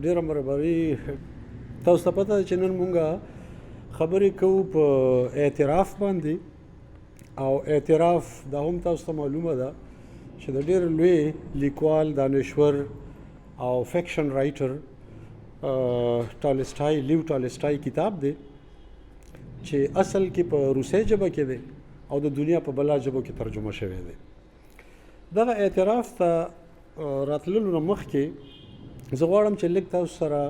ډیره مربري تاسو ته پته ده چې نن مونږه خبرې کوو په اعتراف باندې او اعتراف دا هم تاسو ته معلومه ده چې د ډېر لوی لیکوال دانشور او فکشن رایټر ټالسټای لیو ټالسټای کتاب دی چې اصل کې په روسي ژبه کې دی او د دنیا په بله ژبو کې ترجمه شوی دی. دغه اعتراف ته راتللو نه مخکې زه غواړم چې لږ تاسو سره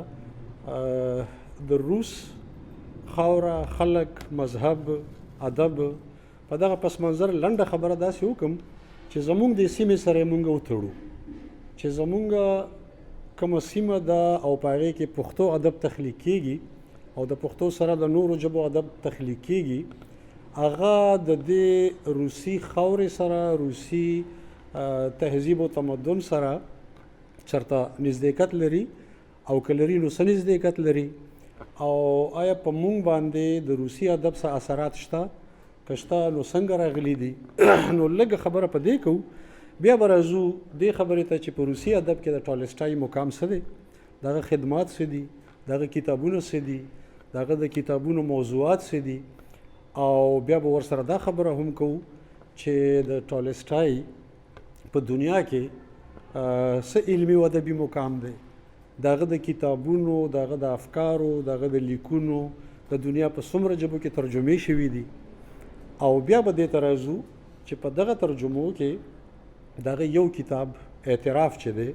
د روس خاوره، خلک، مذهب، ادب په دغه پس منظر لنډه خبره داسې وکړم چې زمونږ د سیمې سره یې مونږ وتړو چې زمونږ کومه سیمه ده او په هغې کې پښتو ادب تخلیق کېږي او د پښتو سره د نورو ژبو ادب تخلیق کېږي، هغه د دې روسي خاورې سره، روسي تهذیب او تمدن سره چرته نزدېکت لري او که لري نو څه نزدېکت لري او آیا په مونږ باندې د روسي ادب څه اثرات شته، که شته نو څنګه راغلي دي. نو لږه خبره په دې کوو، بیا به راځو دې خبرې ته چې په روسي ادب کې د ټالسټای مقام څه دی، دغه خدمات څه دي، دغه کتابونه څه دي، دغه د کتابونو موضوعات څه دي، او بیا به ورسره دا خبره هم کوو چې د ټالسټای په دنیا کې څه علمي او ادبي مقام دی، دغه د کتابونو، دغه د افکارو، دغه د لیکونو د دنیا په څومره ژبو کې ترجمې شوي دي، او بیا به دې ته راځو چې په دغه ترجمو کې دغه یو کتاب اعتراف چې دی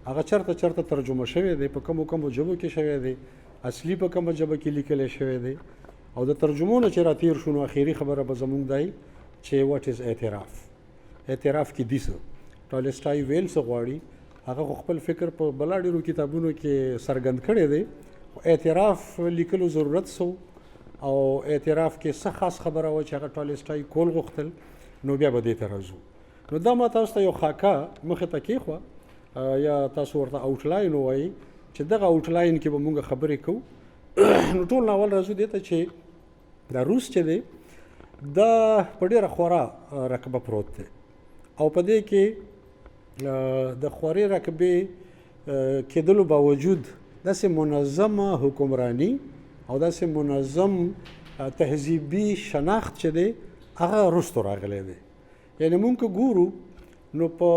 هغه چرته ترجمه شوی دی، په کومو ژبو کې شوی دی، اصلي په کومه ژبه کې لیکلی شوی دی، او د ترجمو نه چې راتېر شو نو اخري خبره به زمونږ دی چې واټ از اعتراف کې دي څه. ټالسټای ویل څه غواړي، هغه خو خپل فکر په بلا ډېرو کتابونو کې څرګند کړی دی، اعتراف لیکلو ضرورت څه او اعتراف کې څه خاص خبره وه چې هغه ټالسټای کول غوښتل، نو بیا به دې ته راځو. نو دا ما تاسو ته یو خاکه مخې ته کېښوه، یا تاسو ورته آوټلاین ووایي چې دغه آوټلاین کې به مونږ خبرې کوو. نو ټول ناول راځو دې ته چې دا روس چې دی دا په ډېره خورا رقبه پروت دی او په دې کې د خورې رقبې کېدلو باوجود داسې منظمه حکمرانی او داسې منظم تهذیبي شناخت چې دی هغه وروستو راغلی دی. یعنې مونږ که ګورو نو په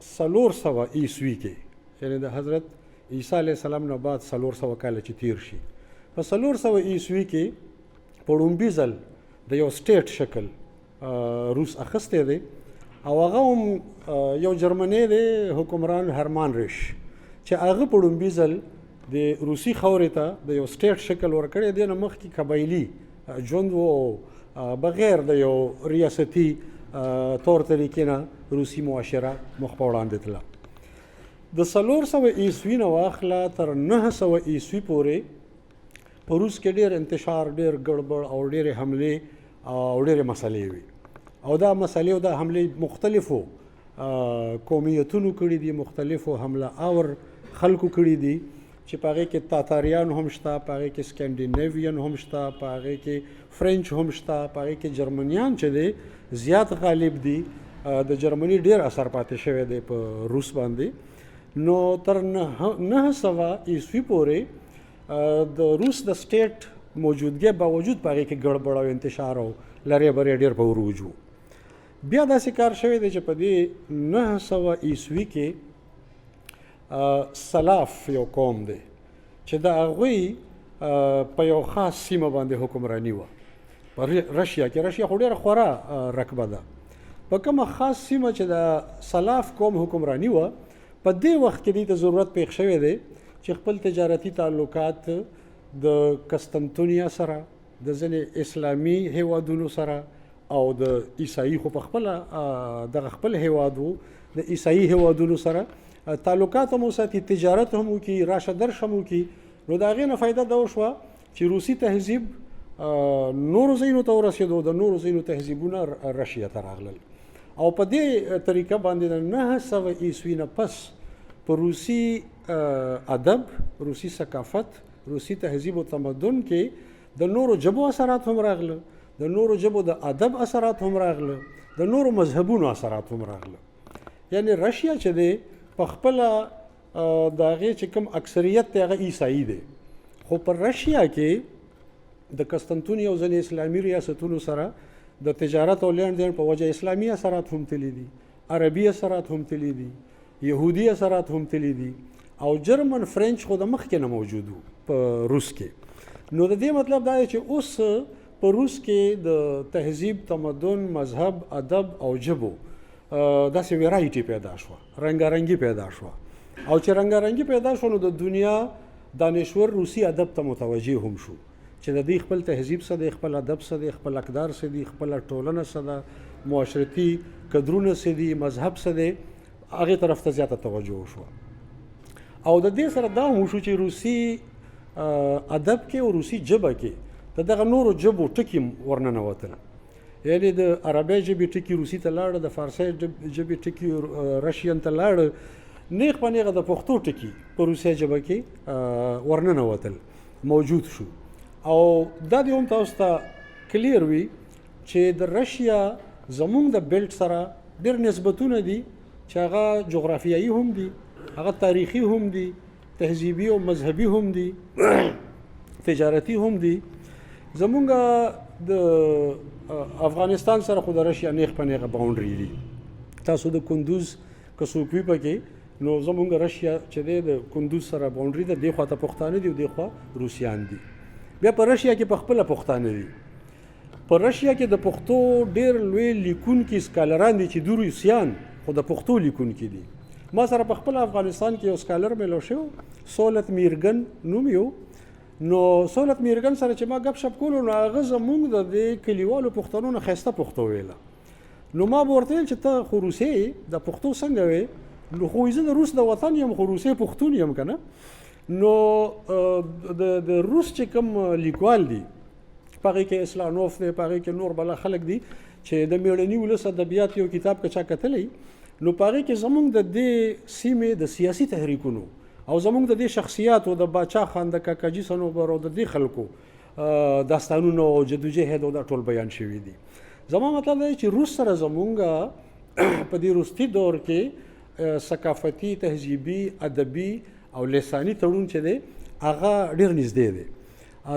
400 عیسوي کې، یعنې د حضرت عیسی علیه السلام نه بعد 400 کاله چې تیر شي، په 400 عیسوي کې په ړومبي ځل د یو سټیټ شکل روس اخیستی دی او هغه هم یو جرمنی دی حکمران هرمان ریش چې هغه په ړومبي ځل د روسي خاورې ته د یو سټیټ شکل ورکړی دی. نه مخکې قبایلي ژوند و بغیر د یو ریاستي طور طریقې نه روسي معاشره مخ په وړاندې تله. د 400 عیسوي نه واخله تر 900 عیسوي پورې په روس کې ډېر انتشار، ډېر ګړبړ او ډېرې حملې او ډېرې مسلې وي، او دا مسلې او دا حملې مختلفو قومیتونو کړي دي، مختلفو حمله آور خلکو کړي دي چې په هغې کې تاتاریان هم شته، په هغې کې سکینډینیوین هم شته، په هغې کې فرینچ هم شته، په هغې کې جرمنیان چې دی زیات غالب دي، د جرمني ډېر اثر پاتې شوی دی په روس باندې. نو تر 900 عیسوي پورې د روس د سټیټ موجودګۍ باوجود په هغې کې ګړبړ او انتشار او لرې برې ډېر په عروج و. بیا داسې کار شوی دی چې په دې 900 عیسوي کې سلاف یو قوم دی چې د هغوی په یو خاص سیمه باندې حکمراني وه په رشیا کې. رشیا خو ډېره خورا رقبه ده، په کومه خاص سیمه چې د سلاف قوم حکمراني وه، په دې وخت کې دې ته ضرورت پېښ شوی دی چې خپل تجارتي تعلقات د قسطنطنیه سره، د ځینې اسلامي هیوادونو سره او د عیسايي خو په خپله دغه خپل هیواد و، د عیسايي هیوادونو سره تعلقات هم وساتي، تجارت هم وکړي، راشه درش هم وکړي. نو د هغې نه فایده دا وشوه چې روسي تهذیب نورو ځایونو ته ورسېدو، د نورو ځایونو تهذیبونه رشیا ته راغلل، او په دې طریقه باندې د 900 عیسوي نه پس په روسي ادب، روسي ثقافت، روسي تهذیب او تمدن کې د نورو ژبو اثرات هم راغله، د نورو ژبو د ادب اثرات هم راغله، د نورو مذهبونو اثرات هم راغله. یعنې رشیا چې دی په خپله د هغې چې کوم اکثریت دی هغه عیسائی دی. خو په رشیا کې د قسطنطین یو ځینې اسلامي ریاستونو سره د تجارت او لین دین په وجه اسلامي اثرات هم تللی دي، عربي اثرات هم تللی دي، یهودي اثرات هم تللی دي، او جرمن فرنچ خو د مخکې نه موجود و په روس کې. نو د دې مطلب دا دی چې اوس په روس کې د تهذیب، تمدن، مذهب، ادب او ژبو داسې ویرایټي پیدا شوه، رنګارنګي پیدا شوه. او چې رنګارنګي پیدا شوه نو د دنیا دانشور روسي ادب ته متوجه هم شو چې د دې خپل تهذیب څه دی، خپل ادب څه دی، خپل اقدار څه دي، خپل ټولنه څه ده، معاشرتي قدرونه څه دي، مذهب څه دی، هغې طرف ته زیاته توجه وشوه. او د دې سره دا هم وشو چې روسي ادب کې او روسي ژبه کې د دغه نورو ژبو ټکي ورننوتل. یعنې د عربی ژبې ټکي روسي ته لاړه، د فارسي ژبې ټکي رشین ته لاړه، نیغ په نیغه د پښتو ټکي په روسي ژبه کې ورننوتل، موجود شو. او دا دې هم تاسو ته کلیر وي چې د رشیا زمونږ د بیلټ سره ډېر نسبتونه دي چې هغه جغرافیایي هم دي، هغه تاریخي هم دي، تهذیبي او مذهبي هم دي، تجارتي هم دي. زمونږ د افغانستان سره خو د رشیا نیغ په نیغه باونډري دي. تاسو د کندوز که څوک وي پکې نو زمونږ رشیا چې دی د کندوز سره باونډري ده، دې خوا ته پښتانه دي او دې خوا روسیان دي. بیا په رشیا کې په خپله پښتانه دي. په رشیا کې د پښتو ډېر لوی لیکونکي سکالران دي چې دوی روسیان خو د پښتو لیکونکي دي. ما سره په خپل افغانستان کې یو سکالر میلو شو، سولت میرګن نوم یو. نو سولت میرګن سره چې ما ګپ شپ کولو نو هغه زمونږ د دې کلیوالو پښتنو نه ښایسته پښتو ویله. نو ما به ورته ویل چې ته خو روسي د پښتو څنګه وې؟ نو خو زه د روس د وطن یم، خو روسي پښتون یم که نه. نو د روس چې کوم لیکوال دي په هغې کې اسلانوف دی، په هغې کې نور بله خلک دي چې د میړني ولس ادبیات یو کتاب که چا کتلی نو په هغې کې زمونږ د دې سیمې د سیاسي تحریکونو او زمونږ د دې شخصیاتو د باچا خان، د کاکاجي صنوبر او د دې خلکو داستانونه او جدوجهد او دا ټول بیان شوي دي. زما مطلب دی چې روس سره زمونږ په دې وروستي دور کې ثقافتي، تهذیبي، ادبي او لساني تړون چې دی هغه ډېر نږدې دی.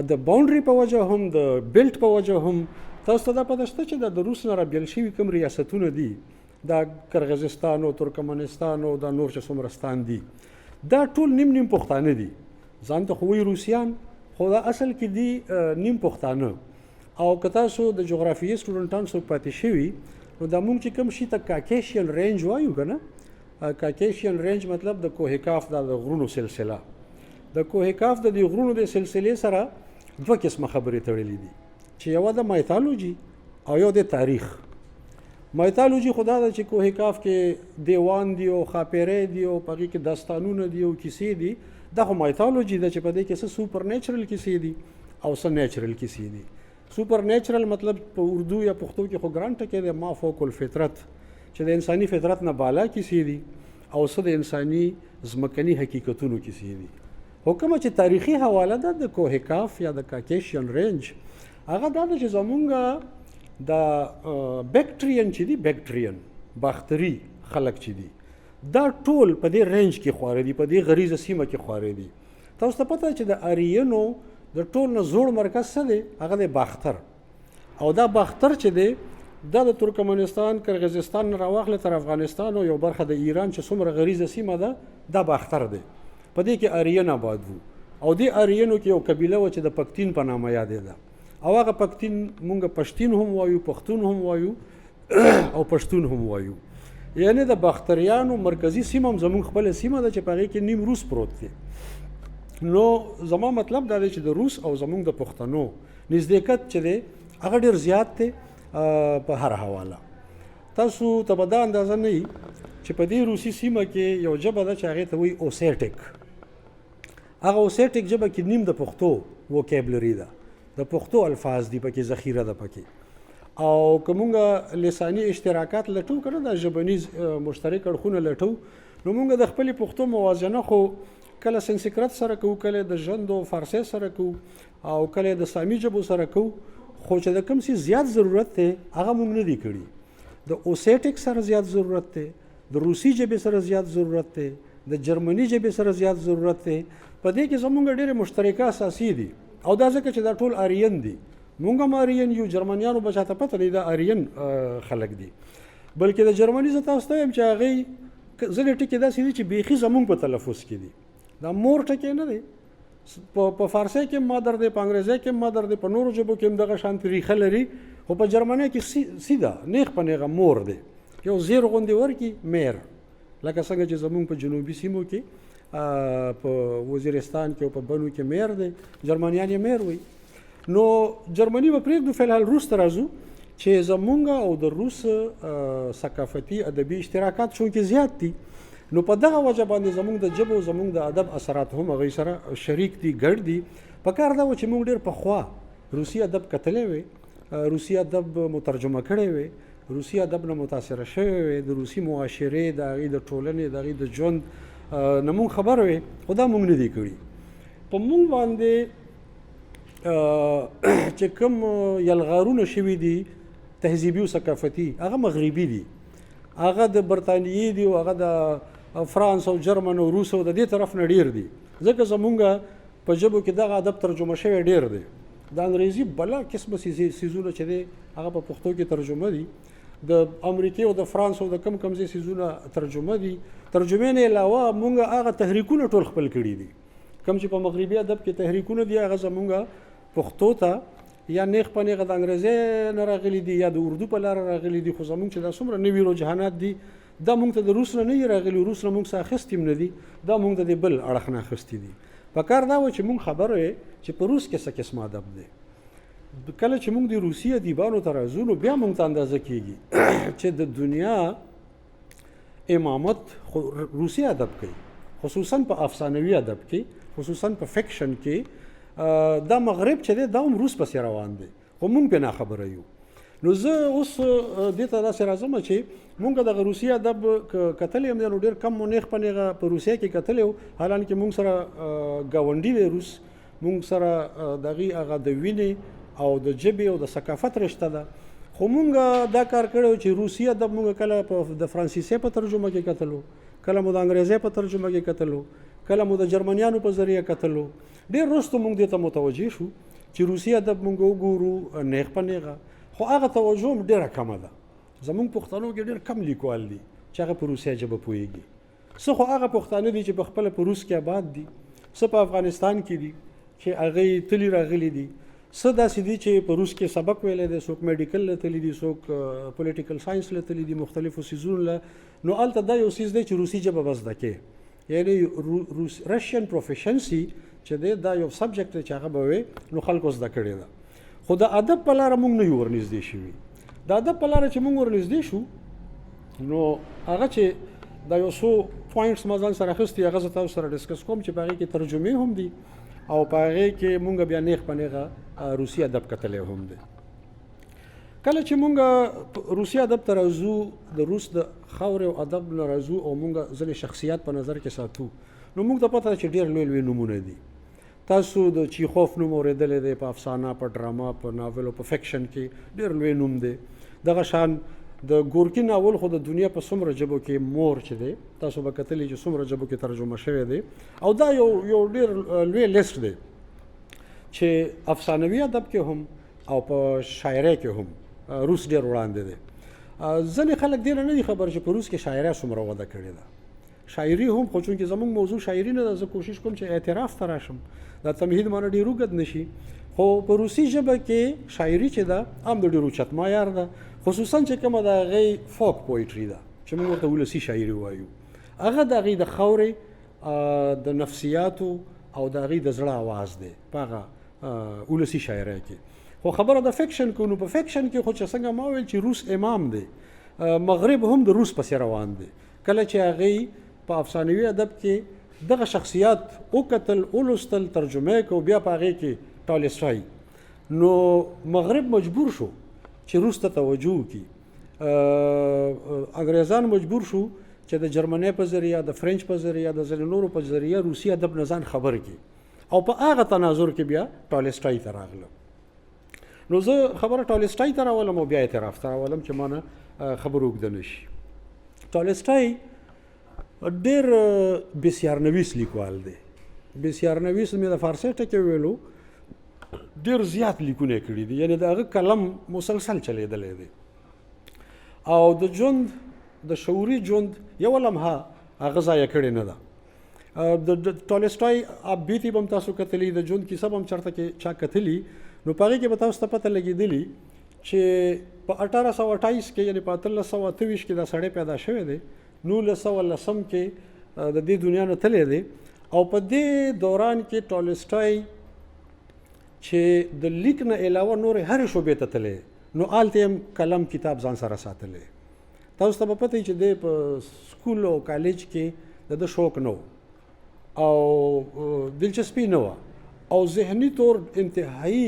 د باونډري په وجه هم، د بیلټ په وجه هم. تاسو ته دا پته شته چې د روس نه رابېل شوي کوم ریاستونه دي، دا کرغزستان او ترکمنستان او دا نور چې څومره ستان دي، دا ټول نیم نیم پښتانه دي. ځان ته خو وایي روسیان، خو دا اصل کې دي نیم پښتانه. او که تاسو د جغرافیې سټوډنټان څوک پاتې شوي نو دا مونږ چې کوم شي ته کاکیشین رینج وایو که نه، کاکیشین رینج مطلب د کوه کاف دا د غرونو سلسله. د کوه کاف د دې غرونو د سلسلې سره دوه قسمه خبرې تړلې دي چې یوه د مایتالوجي او یو د تاریخ. مایتالوجي خو دا ده چې کوه کاف کې دیوان دی او خاپیرې دي او په هغې کې داستانونه دي او کیسې دي. دا خو مایتالوجي ده چې په دې کې څه سوپر نیچرل کیسې دي او څه نیچرل کیسې دي. سوپر نیچرل مطلب په اردو یا پښتو کې خو ګران ټکی دی، ما فوق الفطرت، چې د انساني فطرت نه بالا کیسې دي او څه د انساني ځمکني حقیقتونو کیسې دي. خو کومه چې تاریخي حواله ده د کوه کاف یا د کاکیشین رینج، هغه دا ده چې زمونږ د بیکټرین چې دي، بیکټرین باختري خلک چې دي، دا ټول په دې رینج کې خواره دي، په دې غریزه سیمه کې خواره دي. تاسو ته پته چې د آریینو د ټول نه زوړ مرکز څه دی؟ هغه دی باختر. او دا باختر چې دی دا د ترکمنستان، کرغزستان نه راواخله تر افغانستان او یو برخه د ایران چې څومره غریزه سیمه ده، دا باختر دی. په دې کې آریین آباد وو او دې آریینو کې یو قبیله وه چې د پکتین په نامه یادېده. او هغه پکتین مونږ پښتین هم وایو، پښتون هم وایو او پښتون هم وایو. یعنې د باختریانو مرکزي سیمه هم زمونږ خپله سیمه ده چې په هغې کې نیم روس پروت دی. نو زما مطلب دا دی چې د روس او زمونږ د پښتنو نزدېکت چې دی هغه ډېر زیات دی په هر حواله. تاسو ته به دا اندازه نه وي چې په دې روسي سیمه کې یو ژبه ده چې هغې ته وایي اوسیټک. هغه اوسیټک ژبه کې نیم د پښتو وکیبلري ده، د پښتو الفاظ دي پکې، ذخیره ده پکې. او که مونږ لساني اشتراکات لټو که نه، دا ژبنیز مشترک اړخونه لټو، نو مونږ د خپلې پښتو موازنه خو کله سنسکرت سره کوو، کله د ژوندو فارسي سره کوو او کله د سامي ژبو سره کوو. خو چې د کوم څه زیات ضرورت دی هغه مونږ نه دی کړي. د اوسیټک سره زیات ضرورت دی، د روسي ژبې سره زیات ضرورت دی، د جرمني ژبې سره زیات ضرورت دی. په دې کې زمونږ ډېرې مشترکه اساسي دي او دا ځکه چې دا ټول آریین دي. مونږ هم آریین یو، جرمنیانو به چاته پته نه دا آریین خلک دي. بلکې د جرمني زه تاسو ته وایم چې هغې ځینې ټکي داسې دي چې بیخي زمونږ په تلفظ کې دي. دا مور ټکی نه دی، په فارسی کې مادر دی، په انګریزي کې مادر دی، په نورو ژبو کې هم دغه شانتې ریښه لري، خو په جرمني کې سیده نیغ په نیغه مور دی. یو زیر غوندې ورکي میر، لکه څنګه چې زمونږ په جنوبي سیمو کې په وزیرستان کې او په بنو کې میر دی، جرمنیان یې میر وایي. نو جرمني به پرېږدو، فلحال روس ته راځو چې زمونږ او د روس ثقافتي ادبي اشتراکات چونکې زیات دي، نو په دغه وجه باندې زمونږ د ژبو زمونږ د ادب اثرات هم هغوی سره شریک دي، ګډ دي. په کار دا و چې موږ ډېر پخوا روسي ادب کتلی وی، روسي ادب مترجمه کړی وی، روسي ادب نه متاثره شوی وی، د روسي معاشرې د هغې د ټولنې د هغې د ژوند نه مونږ خبر وی، خو دا مونږ نه دي کړي. په مونږ باندې چې کوم یلغارونه شوي دي تهذیبي او ثقافتي، هغه مغربي دي، هغه د برطانیې دي او هغه د فرانس او جرمن او روس او د دې طرف نه ډېر دي. ځکه زمونږ په ژبو کې دغه ادب ترجمه شوی ډېر دی. د انګریزي بلا قسمه څیزونه چې دی هغه په پښتو کې ترجمه دي، د امریکې او د فرانس او د کم ځای څیزونه ترجمه دي. ترجمې نه علاوه مونږ هغه تحریکونه ټول خپل کړي دي، کوم چې په مغربي ادب کې تحریکونه دي هغه زمونږ پښتو ته یا نیغ په نیغه د انګریزي نه راغلي دي یا د اردو په لاره راغلي دي. خو زمونږ چې دا څومره نوي رجحانات دي دا مونږ ته د روس نه نه راغلي، روس نه مونږ څخه اخیستي هم نه دي، دا مونږ د دې بل اړخ نه اخیستي دي. په کار دا و چې مونږ خبر وی چې په روس کې څه قسم ادب دی. کله چې مونږ د روسي ادیبانو ته راځو نو بیا مونږ ته اندازه کېږي چې د دنیا امامت روسي ادب کوي، خصوصا په افسانوي ادب کې، خصوصا په فکشن کې. دا مغرب چې دی دا هم روس پسې روان دی، خو مونږ پرې ناخبره یو. نو زه اوس دې ته داسې راځم چې مونږ دغه روسي ادب کتلی هم دی، نو ډېر کم مو نیغ په نیغه په روسیه کې کتلی و، حالانکې مونږ سره ګاونډي دی روس، مونږ سره د هغې هغه د وینې او د ژبې او د ثقافت رشته ده. خو مونږ دا کار کړی و چې روسي ادب مونږ کله د فرانسیسي په ترجمه کې کتلو، کله مو د انګریزي په ترجمه کې کتلو، کله مو د جرمنیانو په ذریعه کتلو. ډېر وروسته مونږ دې ته متوجه شو چې روسي ادب مونږ وګورو نیغ په نیغه، خو هغه توجه هم ډېره کمه ده. زمونږ پښتنو کې ډېر کم لیکوال دي چې هغه په روسي ژبه پوهېږي. څه خو هغه پښتانه دي چې په خپله په روس کې آباد دي، څه په افغانستان کې دي چې هغوی تلي راغلي دي، څه داسې دي چې په روس کې سبق ویلی دی، څوک میډیکل له تلي دي، څوک پولیټیکل ساینس له تلي دي، مختلفو څیزونو له. نو هلته دا یو څیز دی چې روسي ژبه به زده کې، یعنې رشین پروفیشنسي چې دی دا یو سبجیکټ دی چې هغه به وی نو خلکو زده کړې ده. خو د ادب په لاره مونږ نه یو ورنږدې شوي. د ادب په لاره چې مونږ ورنږدې شو نو هغه چې دا یو څو پوینټس ما ځان سره اخیستي هغه زه تاسو سره ډسکس کوم چې په هغې کې ترجمې هم دي او په هغې کې مونږ بیا نیغ په نیغه روسي ادب کتلی هم دی. کله چې مونږ روسي ادب ته راځو، د روس د خاورې او ادب نه راځو او مونږ ځینې شخصیات په نظر کې ساتو، نو مونږ ته پته ده چې ډېر لوی لوی نومونه دي. تاسو د چیخوف نوم اورېدلی دی، په افسانه، په ډراما، په ناول او په فکشن کې ډېر لوی نوم دی. دغه شان د ګورکي ناول خو د دنیا په څومره ژبو کې مور چې دی تاسو به کتلی چې څومره ژبو کې ترجمه شوی دی، او دا یو ډېر لوی لیست دی چې افسانوي ادب کې هم او په شاعرۍ کې هم روس ډېر وړاندې دی. ځینې خلک دې نه دي خبر چې په روس کې شاعرۍ څومره وده کړې ده. شاعري هم، خو چونکې زمونږ موضوع شاعري نه ده، زه کوشش کوم چې اعتراف ته راشم، دا تمهید مانه ډېر اوږد نه شي. خو په روسي ژبه کې شاعري چې ده هم د ډېر اوچت معیار ده، خصوصا چې کومه د هغې فوک پویټري ده چې موږ ورته ولسي شاعري وایو. هغه د هغې د خاورې د نفسیاتو او د هغې د زړه اواز دی په هغه ولسي شاعرۍ کې. خو خبره د فکشن کو، نو په فکشن کې خو چې څنګه ما ویل چې روس امام دی، مغرب هم د روس پسې روان دی. کله چې هغې په افسانوي ادب کې دغه شخصیات وکتل، ولوستل، ترجمه یې کو، بیا په هغې کې ټالسټای، نو مغرب مجبور شو چې روس ته توجه وکړي. انګریزان مجبور شو چې د جرمنۍ په ذریعه، د فرنچ په ذریعه، د ځینې نورو په ذریعه روسي ادب نه ځان خبر کړي، او په هغه تناظر کې بیا ټالسټای ته راغلم. نو زه خبره ټالسټای ته راولم او بیا اعتراف ته راولم چې ما نه خبره اوږده نه شي. ټالسټای ډېر بسیارنویس لیکوال دی. بسیارنویس مې د فارسي ټکي ویلو ډېر زیات لیکونه کړي دي، یعنې د هغه قلم مسلسل چلیدلی دی او د ژوند د شعوري ژوند یوه لمحه هغه ضایع کړې نه ده. د ټالسټای بیتي به هم تاسو کتلي، د ژوند کیسه به هم چېرته کې چا کتلي، نو په هغې کې به تاسو ته پته لګېدلي چې په 1828 کې یعنې په 1828 کې دا سړی پیدا شوی دی، 1910 کې د دې دنیا نه تللی دی او په دې دوران کې ټالسټای چې د لیک نه علاوه نورې هرې شعبې ته تللی، نو هلته هم قلم کتاب ځان سره ساتلی. تاسو ته به پته وي چې دی په سکول او کالج کې د ده شوق نه و او دلچسپي نه وه او ذهني طور انتهایی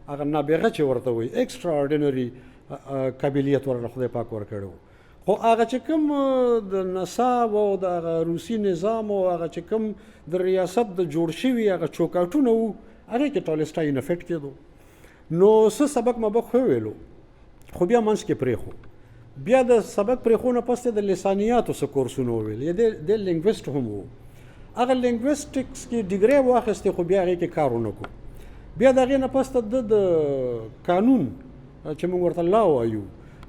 هغه نابغه چې ورته وایي ایکسټرا آرډینري قابلیت ورله خدای پاک ورکړی و. خو هغه چې کوم د نصاب او د هغه روسي نظام او هغه چې کوم د ریاست د جوړ شوي هغه چوکاټونه وو، هغې کې ټالسټای نه فټ کېدو. نو څه سبق مبق وویلو خو بیا منځ کې پرېښو. بیا د سبق پرېښو نه پس د لسانیاتو څه کورسونه وویل، یا د لینګویسټ هم و. هغه لینګویسټکس کې ډیګرۍ واخیستې خو بیا هغې کې کار ونه کړو. بیا د هغې نه پس د قانون چې موږ ورته لا وایو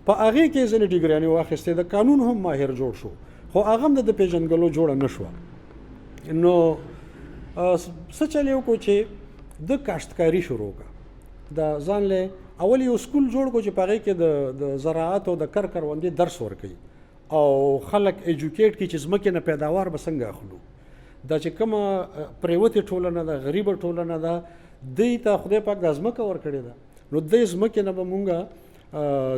په هغې کې ځینې ډیګریانې واخیستې، د قانون هم ماهر جوړ شو، خو هغه هم د پېژندګلو جوړه نه شوه. نو څه چل یې وکړو چې د کاشتکاري شروع کړه. د ځان له اول یو سکول جوړ کړو چې په هغې کې د زراعت او د کروندې درس ورکوي او خلک ایجوکیټ کړي چې ځمکې نه پیداوار به څنګه اخلو. دا چې کومه پریوتې ټولنه ده، غریبه ټولنه ده، دوی ته خدای پاک دا ځمکه ورکړې ده، نو دې ځمکې نه به مونږ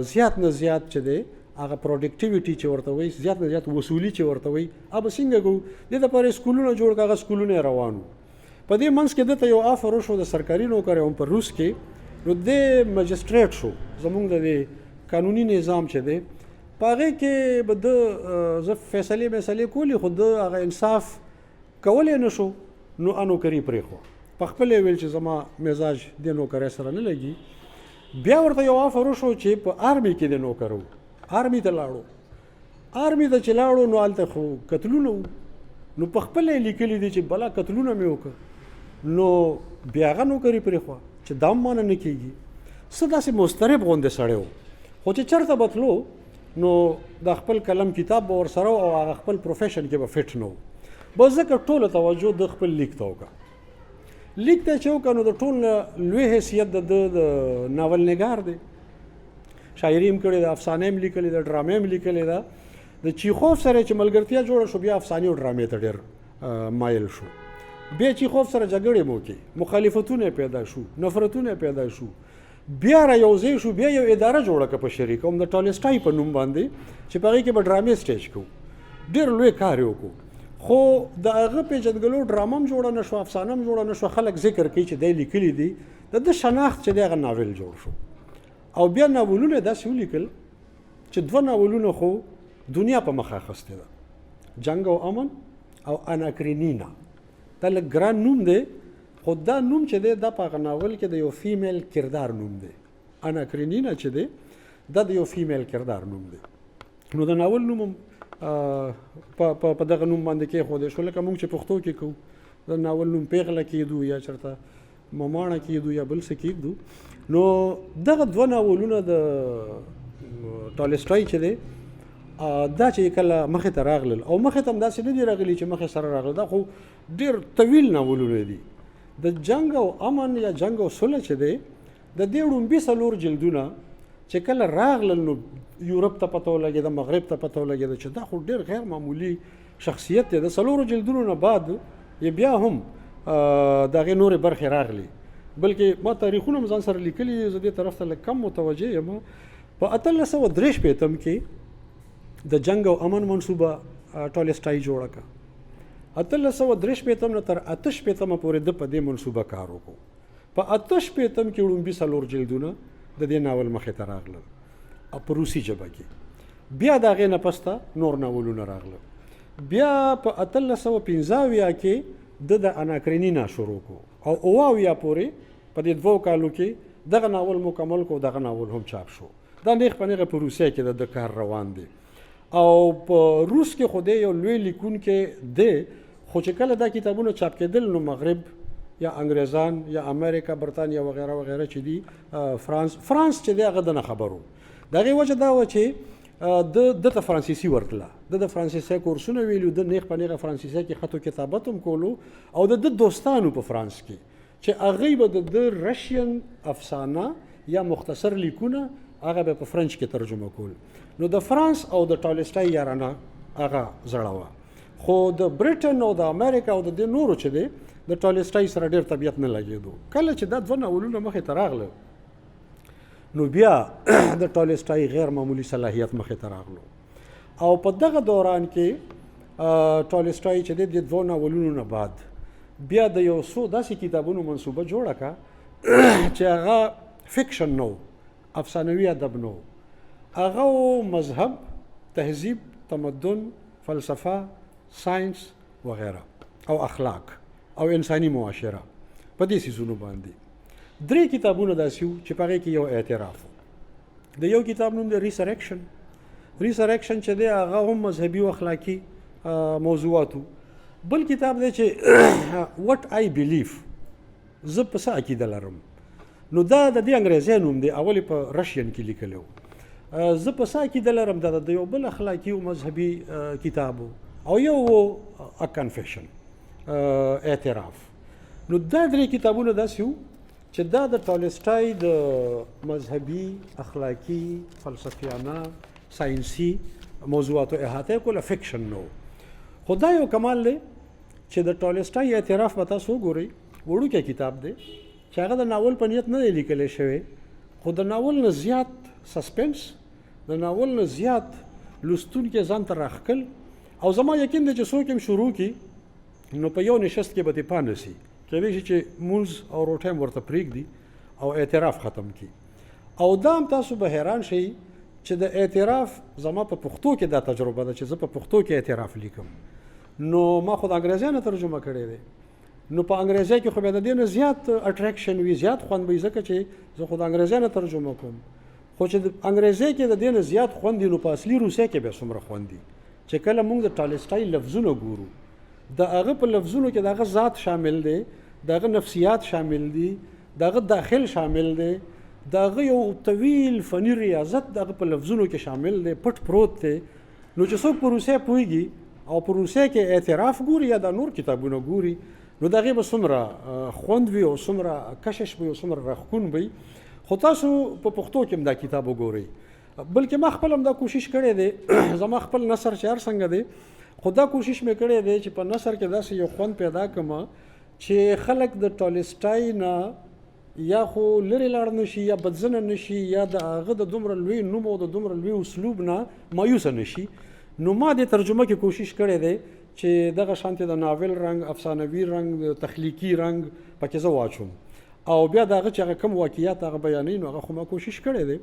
زیات نه زیات چې دی هغه پروډکټیویټي چې ورته وایي، زیات نه زیات وصولي چې ورته وایي، هغه به څنګه کوو؟ دې دپاره سکولونه جوړ کړه، هغه سکولونه یې روان وو. په دې منځ کې دته یو آفر وشو د سرکاري نوکر هم په روس کې، نو دې مجسټریټ شو زمونږ د دې قانوني نظام چې دی په هغې کې به ده زه فیصلې کولې، خو ده هغه انصاف کولی نه شو، نو نوکري پرېښوه. په خپل یې ویل چې زما مزاج دې نوکرۍ سره نه لګي. بیا ورته یو آفر وشو چې په آرمي کې د نوکر و، آرمي ته لاړو. آرمي ته چې لاړو نو هلته خو قتلونه وو، نو په خپل یې لیکلي دي چې بلا قتلونه مې وکړه، نو بیا هغه نوکري پرېښوه چې دا هم مانه نه کېږي. څه داسې مضطرب غوندې سړی و، خو چې چېرته به تلو نو د خپل قلم کتاب به ورسره او هغه خپل پروفیشن کې به فټ نه و. بس ځکه ټوله توجه د خپل لیک ته وکړه. لیک ته چې وکړه نو د ټول لوی حیثیت د ناول نګار دی. شاعري هم کړې ده، افسانه هم لیکلې ده، ډرامې هم لیکلې ده. د چیخوف سره چې ملګرتیا جوړه شو بیا افسانې او ډرامې ته ډېر مایل شو. بیا چیخوف سره جګړې مو کې، مخالفتونه پیدا شو، نفرتونه پیدا شو. بیا را یو ځای شو، بیا یو اداره جوړه کړه په شریکه هم د ټالسټای په نوم باندې چې په هغې کې به ډرامې سټیج کوو. ډېر لوی کار یې وکړو، خو د هغه پېژندګلو ډرامه هم جوړه نه شوه، افسانه هم جوړه نه شوه. خلک ذکر کوي چې دی لیکلي دي، د ده شناخت چې دی هغه ناول جوړ شو. او بیا ناولونه یې داسې ولیکل چې 2 ناولونه خو دنیا په مخ اخیستې ده، جنګ او امن او اناکرینینا. دا لږ ګران نوم دی، خو دا نوم چې دی دا په هغه ناول کې د یو فیمیل کردار نوم دی. اناکرینینا چې دی دا د یو فیمیل کردار نوم دی. نو د ناول نوم هم په دغه نوم باندې کېښودی شو، لکه موږ چې پښتو کې کوو د ناول نوم پیغله کېږدو یا چېرته مماڼه کېږدو یا بل څه کېږدو. نو دغه 2 ناولونه د ټالسټای چې دی دا چې کله مخې ته راغلل او مخې ته هم داسې نه دي راغلي چې مخې سره راغلل، دا خو ډېر طویل ناولونه دي. د جنګ او امن یا جنګ او صلح چې دی د دې ړومبي 4 جلدونه چې کله راغلل نو یورپ ته پته ولګېده، مغرب ته پته ولګېده چې دا خو ډېر غیر معمولي شخصیت دی. د 4 جلدونو نه بعد یې بیا هم د هغې نورې برخې راغلي، بلکې ما تاریخونه هم ځان سره لیکلي، زه دې طرف ته لږ کم متوجه یم. په 1863 کې د جنګ او امن منصوبه ټالسټای جوړه کړه. 1863 نه تر 1858 پورې د په دې منصوبه کار وکړو. په 1858 کې ړومبي 4 جلدونه د دې ناول مخې ته راغلل په روسي ژبه کې. بیا د هغې نه پسته نور ناولونه راغلل. بیا په 1815 کې د اناکرینینا شروع کړو او 78 پورې په دې 2 کالو کې دغه ناول مکمل کړو. دغه ناول هم چاپ شو. دا نیغ په نیغه په روسیه کې د کار روان دی. او په روس کې خو دی یو لوی لیکونکی دی، خو چې کله دا کتابونه چاپ کېدل نو مغرب یا انګریزان یا امریکا برطانیا وغیره وغیره چې دي فرانس چې دی هغه د نه خبرو. د هغې وجه دا وه چې د ته فرانسیسي ورتله، د فرانسیسي کورسونه ویلو، د نیغ په نیغه فرانسیسي کې خط و کتابت هم کولو، او د دوستانو په فرانس کې چې هغوی به د رشین افسانه یا مختصر لیکونه هغه به په فرنچ کې ترجمه کول. نو د فرانس او د ټالسټای یارانه هغه زړه وه، خو د بریټن او د امریکا او د نورو چې دی د ټالسټای سره ډېر طبیعت نه لګېدو. کله چې دا دوه ناولونه مخې ته راغله نو بیا د ټالسټای غیر معمولی صلاحیت مخې ته راغلو، او په دغه دوران کې ټالسټای چې د دوه ناولونو نه بعد بیا د یو څو داسې کتابونو منصوبه جوړه کړه چې هغه فکشن نو، افسانوي ادب نو، هغه مذهب، تهذیب، تمدن، فلسفه، ساینس وغیره او اخلاق او انساني معاشره په دې څیزونو باندې. 3 کتابونه داسې وو چې په هغې کې یو اعتراف و. د یو کتاب نوم دی ریسرکشن. ریسرکشن چې دی هغه هم مذهبي او اخلاقي موضوعاتو. بل کتاب دی چې وټ آی بیلیف، زه په څه عقیده لرم. نو دا د دې انګریزي نوم دی، اول په رشین کې لیکلی و. زه په څه عقیده لرم دا د یو بل اخلاقي او مذهبي کتاب او یو ا کنفیشن، اعتراف. نو دا 3 کتابونه داسې وو چې دا د ټالسټای د مذهبي، اخلاقي، فلسفیانه، ساینسي موضوعاتو احاطه کوله، فکشن نو. خو دا یو کمال دی چې د ټالسټای اعتراف به تاسو وګورئ، وړوکی کتاب دی چې هغه د ناول په نیت نه دی لیکلی شوی، خو د ناول نه زیات سسپنس، د ناول نه زیات لوستونکي ځان ته راښکل، او زما یقین دی چې څوک هم شروع کړي نو په یو نشست کې به ترې پاه نه سي، کیدای شي چې مونځ او روټۍ هم ورته پرېږدي او اعتراف ختم کړي. او دا هم تاسو به حیران شئ چې د اعتراف زما په پښتو کې دا تجربه ده چې زه په پښتو کې اعتراف لیکم. نو ما خو د انګریزیانو ترجمه کړی دی، نو په انګریزي کې خو بیا د دې نه زیات اټریکشن وي، زیات خوند وي، ځکه چې زه خو د انګریزیانو ترجمه کوم. خو چې د انګریزي کې د دې نه زیات خوند وي نو په اصلي روسي کې بیا څومره خوند وي چې کله موږ د ټالسټای لفظونه ګورو، د هغه په لفظونو کې د هغه ذات شامل دی، د هغه نفسیات شامل دي، د هغه داخل شامل دی، د هغه یو طویل فني ریاضت د هغه په لفظونو کې شامل دی، پټ پروت دی. نو چې څوک په روسي پوهېږي او په روسي کې اعتراف ګوري یا د نور کتابونه ګوري نو د هغې به څومره خوند وي او څومره کشش وي او څومره راښکون وي. خو تاسو په پښتو کې هم دا کتاب وګورئ. بلکې ما خپل هم دا کوشش کړی دی، زما خپل نثر چې هر څنګه دی، خو دا کوشش مې کړی دی چې په نثر کې داسې یو خوند پیدا کړم چې خلک د ټالسټای نه یا خو لرې لاړ نه شي یا بدزنه نه شي یا د هغه د دومره لوی نوم او د دومره لوی اسلوب نه مایوسه نه شي. نو ما د ترجمه کې کوشش کړی دی چې دغه شانتې د ناول رنګ، افسانوي رنګ، تخلیقي رنګ پکې زه واچوم، او بیا د هغه چې هغه کوم واقعیات هغه بیانوي نو هغه خو ما کوشش کړی دی.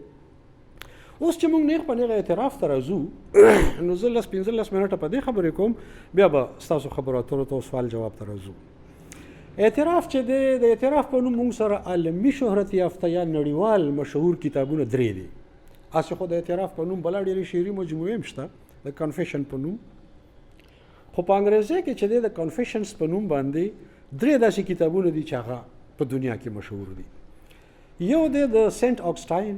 اوس چې موږ نیغ په نیغه اعتراف ته راځو نو زه 15 منټه په دې خبرې کوم، بیا به ستاسو خبرو اترو ته سوال جواب ته راځو. اعتراف چې دی، د اعتراف په نوم موږ سره عالمي شهرت یافته یا نړیوال مشهور کتابونه 3 دي. هسې خو د اعتراف په نوم بله ډېرې شعري مجموعې هم شته د کنفیشن په نوم، خو په انګریزي کې چې دی د کنفیشنز په نوم باندې 3 داسې کتابونه دي چې هغه په دنیا کې مشهور دي. یو دی د سینټ اګسټاین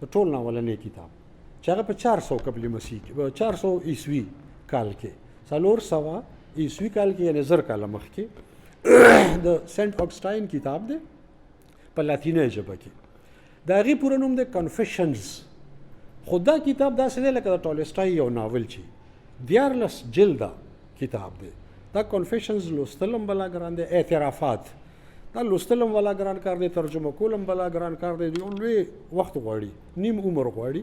د ټول ناولنی کتاب چې هغه په 400 قبل مسیح کې، 400 عیسوي کال کې، 400 عیسوي کال کې یعنې 1000 کاله مخکې د سینټ اګسټاین کتاب دی په لاتینۍ ژبه کې. د هغې پوره نوم دی کنفیشنز. خو دا کتاب داسې دی لکه د ټالسټای یو ناول چې 14 جلده کتاب دی. دا کنفیشنز لوستل هم بلا ګران دی، اعترافات دا لوستل هم بلا ګران کار دی، ترجمه کول هم بلا ګران کار دی، یو لوی وخت غواړي، نیم عمر غواړي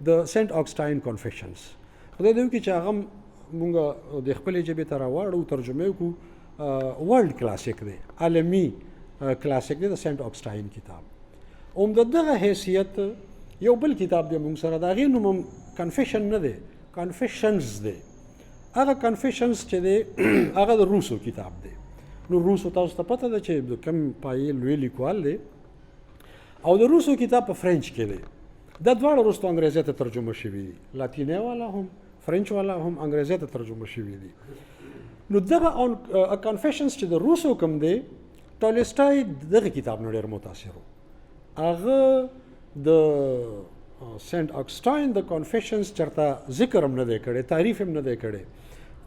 د سینټ اګسټاین کنفیشنز. خدای دې وکړي چې هغه مونږ د خپلې ژبې ته راواړو، ترجمه یې کړو. ورلډ کلاسیک دی، عالمي کلاسیک دی د سینټ اګسټاین کتاب. اوم د دغه حیثیت یو بل کتاب دی مونږ سره، د هغې نوم هم کنفیشن نه دی، کنفیشنز دی. هغه کنفیشنز چې دی هغه د روسو کتاب دی. نو روسو تاسو ته پته ده چې د کوم پایې لوی لیکوال دی، او د روسو کتاب په فرنچ کې دی. دا دواړه وروسته انګریزي ته ترجمه شوي دي، لاتینۍ والا هم فرنچ والا هم انګریزي ته ترجمه شوی دي. نو دغه کنفیشنز چې د روسو کوم دی ټولستای دغه کتاب نه ډېر متاثر و. هغه د سینټ اګسټاین د کنفیشنز چرته ذکر هم نه دی کړی، تعریف هم نه دی کړی،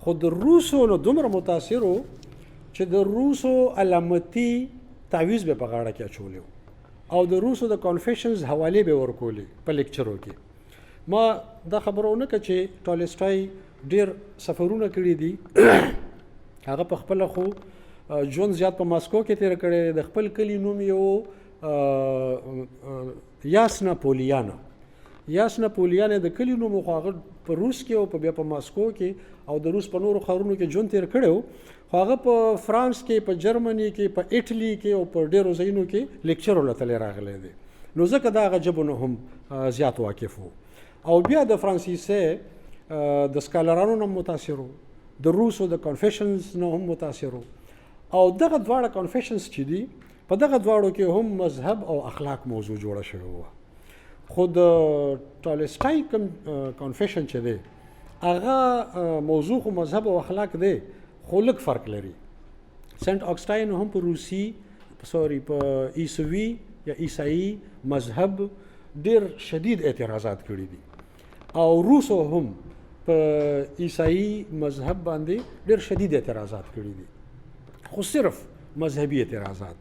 خو د روسو نو دومره متاثر و چې د روسو علامتي تعویض به په غاړه کې اچولی او د روسو د کنفیشنز حوالې به ورکولې په لیکچرو کې. ما دا خبره ونه کړه چې ټولستای ډېر سفرونه کړي دي. هغه په خپله خو ژوند زیات په ماسکو کې تېر کړی. د خپل کلي نوم یې یاسنا پولیانا. یاسنا پولیانا د کلي نوم خو هغه په روس کې او بیا په ماسکو کې او د روس په نورو ښارونو کې ژوند تېر کړی و. خو هغه په فرانس کې، په جرمني کې، په ایټلي کې او په ډېرو ځایونو کې لیکچر ولتلی راغلی دی. نو ځکه د هغه ژبو نه هم زیات واقف و. او بیا د فرانسیسي د سکالرانو نه متاثر و، د روسو د کنفیشنز نه هم متاثر و. او دغه دواړه کنفیشنز چې دي په دغه دواړو کې هم مذهب او اخلاق موضوع جوړه شوې وه. خو د ټولستای کوم کنفیشن چې دی هغه موضوع خو مذهب او اخلاق دی، خو لږ فرق لري. سینټ اګسټاین هم په روسي په عیسوي یا عیسائی مذهب ډېر شدید اعتراضات کړي دي او روسو هم په عیسائی مذهب باندې ډېر شدید اعتراضات کړي دي، خو صرف مذهبي اعتراضات.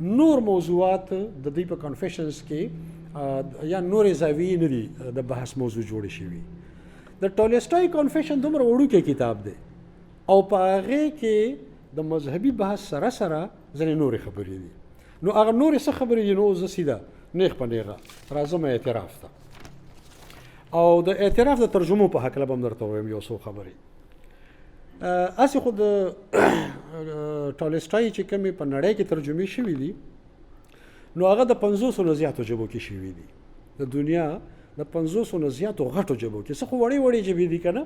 نور موضوعات د دوی په کنفیشنز کې یا نورې زاویې نه دي د بحث موضوع جوړې شوي. د ټولستای کنفیشن دومره وړوکی کتاب دی او په هغې کې د مذهبي بحث سره سره ځینې نورې خبرې دي. نو هغه نورې څه خبرې دي؟ نو زه سیده نیغ په نیغه راځم اعتراف ته او د اعتراف د ترجمو په هکله به هم درته ووایم یو څو خبرې. هسې خو د ټولستای چې کومې په نړۍ کې ترجمې شوي دي نو هغه د 500 نه زیاتو ژبو کې شوي دي. د دنیا د 500 نه زیاتو غټو ژبو کې. څه خو وړې وړې ژبې دي که نه،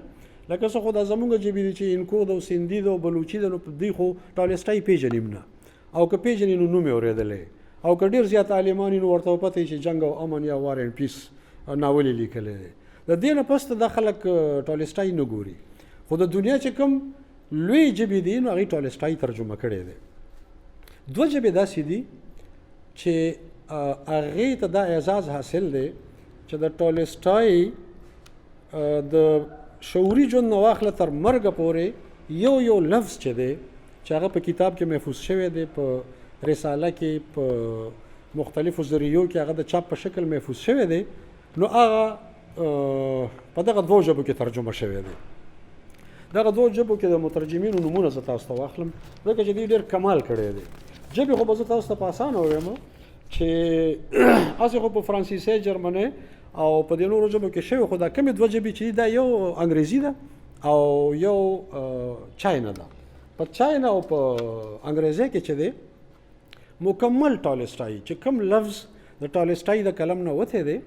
لکه څه خو دا زمونږ ژبې دي چې انکو ده او سندي ده او بلوچي ده، نو دوی خو ټولستای پېژنیم نه، او که پېژني نو نوم یې اورېدلی، او که ډېر زیات عالمان نو ورته پته وي چې جنګ او امن یا وار اینډ پیس ناول یې لیکلی دی. د دې نه پس ته دا خلک ټولستای نه ګوري، خو د دنیا چې کوم لوی ژبې دي نو هغې ټولستای ترجمه کړی دی. دوه ژبې داسې دي چې هغې ته دا اعزاز حاصل دی چې د ټولستای د شعوري ژوند نه واخله تر مرګه پورې یو لفظ چې دی چې هغه په کتاب کې محفوظ شوی دی، په رساله کې، په مختلفو ذریعو کې هغه د چاپ په شکل محفوظ شوی دی، نو هغه په دغه دوو ژبو کې ترجمه شوی دی. دغه دوو ژبو کې د مترجمینو نومونه زه تاسو ته واخلم ځکه چې دوی ډېر کمال کړی دی. ژبې خو به زه تاسو ته په اسانه ووایم چې هسې خو په فرانسیسي، جرمني او په دې نورو ژبو کې شوي، خو دا کمې دوه ژبې چې دي دا یو انګریزي ده او یو چاینا ده. په چاینا او په انګریزي کې چې دی مکمل ټولستای چې کوم لفظ د ټولستای د کلم نه وتی دی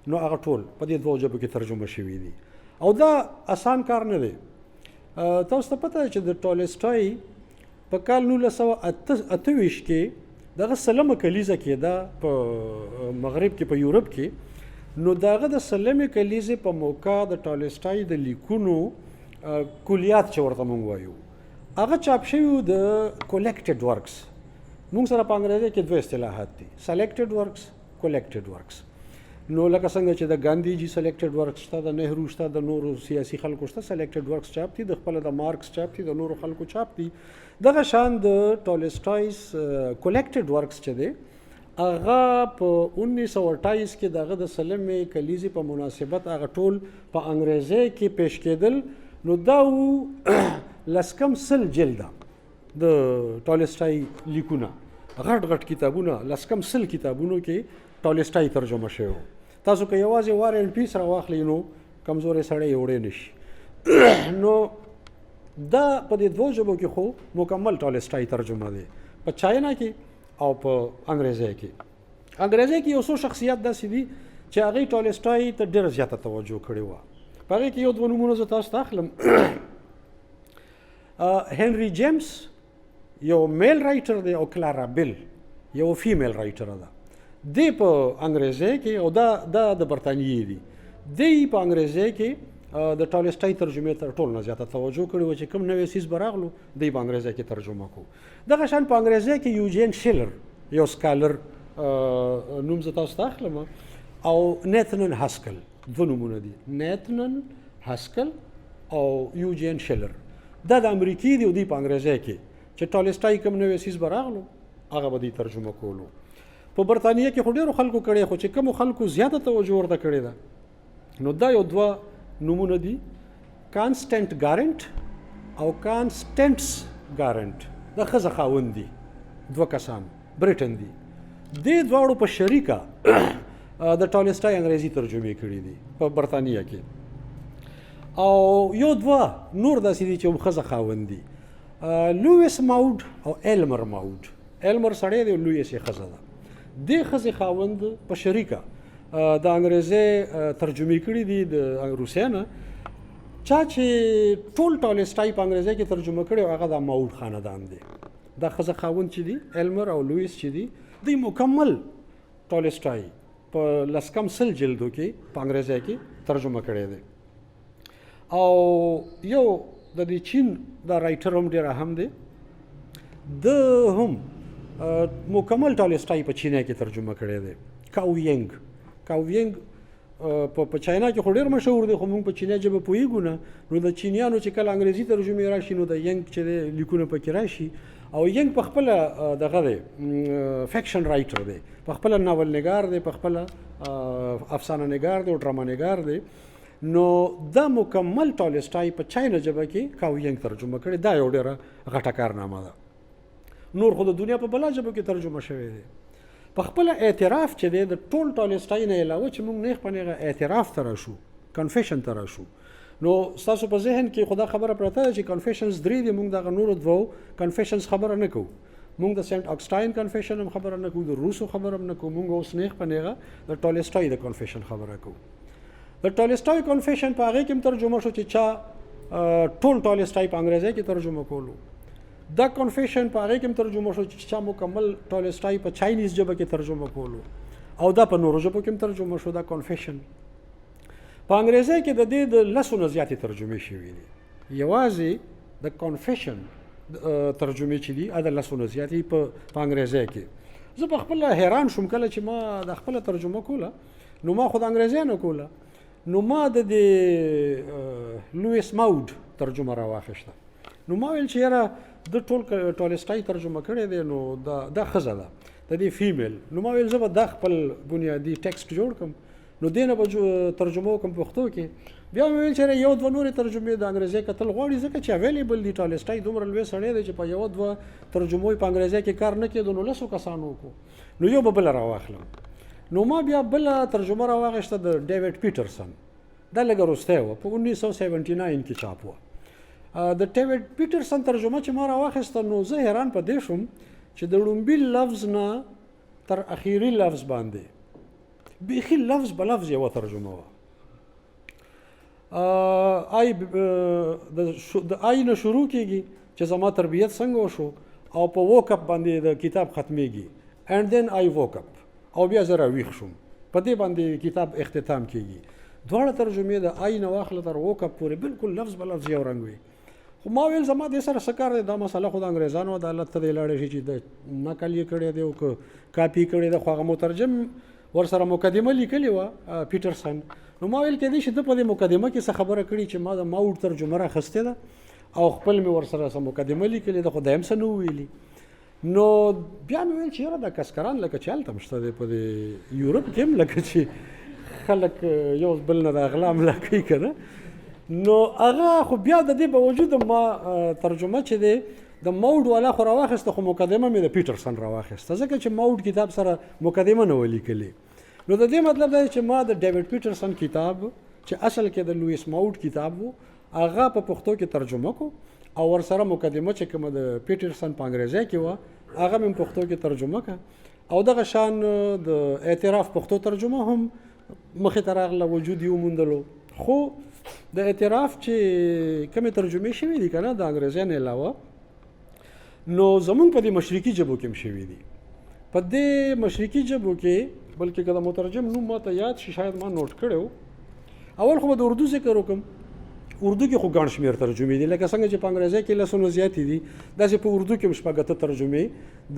نو هغه ټول په دې دوو ژبو کې ترجمه شوي دي او دا آسان کار نه دی. تاسو ته پته ده چې د ټولستای په کال 1928 کې دغه سلمه کلیزه کېده په مغرب کې، په یورپ کې. نو دغه د سلمې کلیزې په موقع د ټولستای د لیکونو کلیات چې ورته مونږ وایو هغه چاپ شوي د کولیکټډ ورکس. مونږ سره په انګریزي کې دوه اصطلاحات دي، سلیکټډ ورکس، کولیکټډ ورکس. نو لکه څنګه چې د ګاندھی جی سلیکټډ ورکس شته، د نهرو شته، د نورو سیاسي خلکو شته سلیکټډ ورکس چاپ دي، د خپله د مارکس چاپ دي، د نورو خلکو چاپ دي. دغه شان د ټولستایز کولیکټډ ورکس چې دی هغه په 1928 کې دغه د سلمې کلیزې په مناسبت هغه ټول په انګریزي کې پیش کېدل. نو دا و 100 جلده د ټولستای لیکونه، غټ کتابونه، 100 کتابونو کې ټولستای ترجمه شوی. تاسو که یوازې وار اینډ پیس راواخلئ نو کمزوری سړی یې وړی نه شي. نو دا په دې دوو ژبو کې خو مکمل ټولستای ترجمه دی، په چاینا کې او په انګریزي کې. انګریزي کې یو څو شخصیات داسې دي چې هغې ټولستای ته ډېره زیاته توجه کړې وه. په هغې کې یو دوه نومونه زه تاسو ته اخلم. هنري جیمز یو میل رایټر دی او کلارا بیل یو فیمیل رایټره ده. دی په انګریزي کې او دا د برطانیې دي. دی په انګریزي کې د ټالسټای ترجمې ته ټول نه زیاته توجه کړې وه چې کوم نوی څیز به راغلو دی په انګریزي کې ترجمه کو. دغه شان په انګریزي کې یوجین شیلر یو سکالر نوم زه تاسو ته اخلم او نیتنن هاسکل دوه نومونه دي، نیتنن هاسکل او یوجین شیلر. دا د امریکي دی او دی په انګریزي کې چې ټالسټای کوم نوی څیز به راغلو هغه به دی ترجمه کولو. په برطانیه کې خو ډېرو خلکو کړی خو چې کومو خلکو زیاته توجه ورته کړې ده نو دا یو دوه نومونه دي، کانسټنټ ګارنټ او کانسټنټس ګارنټ. دا ښځه خاوند دي، دوه کسان بریټن دي. دې دواړو په شریکه د ټالسټای انګریزي ترجمې کړي دي په برطانیه کې. او یو دوه نور داسې دي چې هم ښځه خاوند دي، لویس ماود او ایلمر ماود. ایلمر سړی دی او لویس یې ښځه ده. دې ښځې خاوند په شریکه د انګریزي ترجمې کړي دي د روسیې نه. چا چې ټول ټالسټای په انګریزي کې ترجمه کړي هغه د ماود خاندان دی. دا ښځه خاوند چې دي ایلمر او لویس چې دي دوی مکمل ټالسټای په لس کم سل جلدو کې په انګریزي کې ترجمه کړی دی. او یو د دې چین دا رایټر هم ډېر اهم دی، د هم مکمل ټالسټای په چینی کې ترجمه کړی دی. کاوینګ په چاینا کې خو ډېر مشهور دی خو موږ په چینی ژبه پوهېږو نه. نو د چینیانو چې کله انګریزي ترجمې راشي نو د ینګ چې دی لیکونه پکې راشي. او ینګ په خپله دغه دی فیکشن رایټر دی، په خپله ناول نګار دی، په خپله افسانه نګار دی او ډرامه نګار دی. نو دا مکمل ټالسټای په چاینا ژبه کې کاوینګ ترجمه کړی. دا یو ډېره غټه کارنامه ده. نور خو د دنیا په بله ژبو کې ترجمه شوی دی. په خپله اعتراف چې دی د ټول ټالسټای نه علاوه چې موږ نیغ په نیغه اعتراف ته راشو، کنفیشن ته راشو، نو ستاسو په ذهن کې خو دا خبره پرته ده چې کنفیشنز درې دي. موږ دغه نورو دوو کنفیشنز خبره نه کوو. موږ د سینټ اګسټاین کنفیشن هم خبره نه کوو، د روسو خبره هم نه کوو. موږ اوس نیغ په نیغه د ټالسټای د کنفیشن خبره کوو. د ټالسټای کنفیشن په هغې کې هم ترجمه شو چې چا ټول ټالسټای په انګریزي کې ترجمه کولو. دا کنفیشن په هغې کې هم ترجمه شو چې چا مکمل ټالسټای په چاینیز ژبه کې ترجمه کولو. او دا په نورو ژبو کې هم ترجمه شو. دا کنفیشن په انګریزي کې د دې د لسو نه زیاتې ترجمې شوي دي. یوازې د کنفیشن ترجمې چې دي د لسو نه زیاتې په انګریزي کې. زه په خپله حیران شوم کله چې ما د خپله ترجمه کوله نو ما خو د انګریزي نه کوله نو ما د دې لویس ماود ترجمه راواخیسته. نو ما ویل چې یاره د ټول ټالسټای ترجمه کړی دی نو دا ښځه ده د دې فیمیل. نو ما ویل زه به دا خپل بنیادي ټیکسټ جوړ کړم نو دې نه به ترجمه وکړم پښتو کې. بیا مې ویل چې یو دوه نورې ترجمې د انګریزي کتل غواړي ځکه چې اویلیبل دي. ټالسټای دومره لوی سړی دی چې په یوه دوه ترجمو په انګریزي کې کار نه کېدو نو لسو کسانو وکړو نو یو به بله راواخلم. نو ما بیا بله ترجمه راواخیسته د ډیوډ پیټرسن. دا لږه وروستی وه، په 1979 کې چاپ وه. د ډیوډ پیټرسن ترجمه چې ما راواخیسته نو زه حیران په دې شوم چې د لومبي لفظ نه تر اخیري لفظ باندې بیخي لفظ به لفظ یوه ترجمه وه. د آی نه شروع کېږي چې زما تربیت څنګه وشو او په ووک اپ باندې د کتاب ختمیږي اینډ دین آی ووک اپ او بیا زه راویښ شوم. په دې باندې کتاب اختتام کېږي. دواړه ترجمې د آی نه واخله تر ووک اپ پورې بالکل لفظ به لفظ یو رنګ وي. خو ما ویل زما دې سره څه کار دی، دا مسله خو د انګریزانو عدالت ته دی لاړی شي چې د نقل یې کړی دی او که کاپي کړی دی. خو هغه مترجم ورسره مقدمه لیکلې وه پیټرسن. نو ما ویل کېدای شي ده په دې مقدمه کې څه خبره کړي چې ما د ماود ترجمه راخیستې ده او خپل مې ورسره څه مقدمه لیکلې ده خو دا هم څه نه وویلي. نو بیا مې ویل چې یاره دا کسکران لکه چې هلته هم شته دی په دې یورپ کې هم لکه چې خلک یو بل نه د اغلا ملا کوي که نه. نو هغه خو بیا د دې باوجود ما ترجمه چې دی د ماود والا خو راواخیسته خو مقدمه مې د پیټرسن راواخیسته ځکه چې ماود کتاب سره مقدمه نه وه لیکلې. نو د دې مطلب دا چې ما د ډیوډ پیټرسن کتاب چې اصل کې د لویس ماود کتاب و هغه په پښتو کې ترجمه کو او ورسره مقدمه چې کومه د پیټرسن په انګریزي کې وه هغه مې پښتو کې ترجمه کړه. او دغه شان د اعتراف پښتو ترجمه هم مخې ته راغله، وجود یې وموندلو. خو د اعتراف چې کومې ترجمې شوي دي که نه د انګریزي نه علاوه نو زمونږ په دې مشرقي ژبو کې هم شوي دي. په دې مشرقي ژبو کې بلکې که د مترجم نوم ما ته یاد شي شاید ما نوٹ کړی و اول خو به د اردو ذکر وکم. اردو کې خو ګڼ شمېر ترجمې دي، لکه څنګه چې په انګریزي کې لسونه زیاتې دي، داسې په اردو کې هم شپږ اتیا ترجمې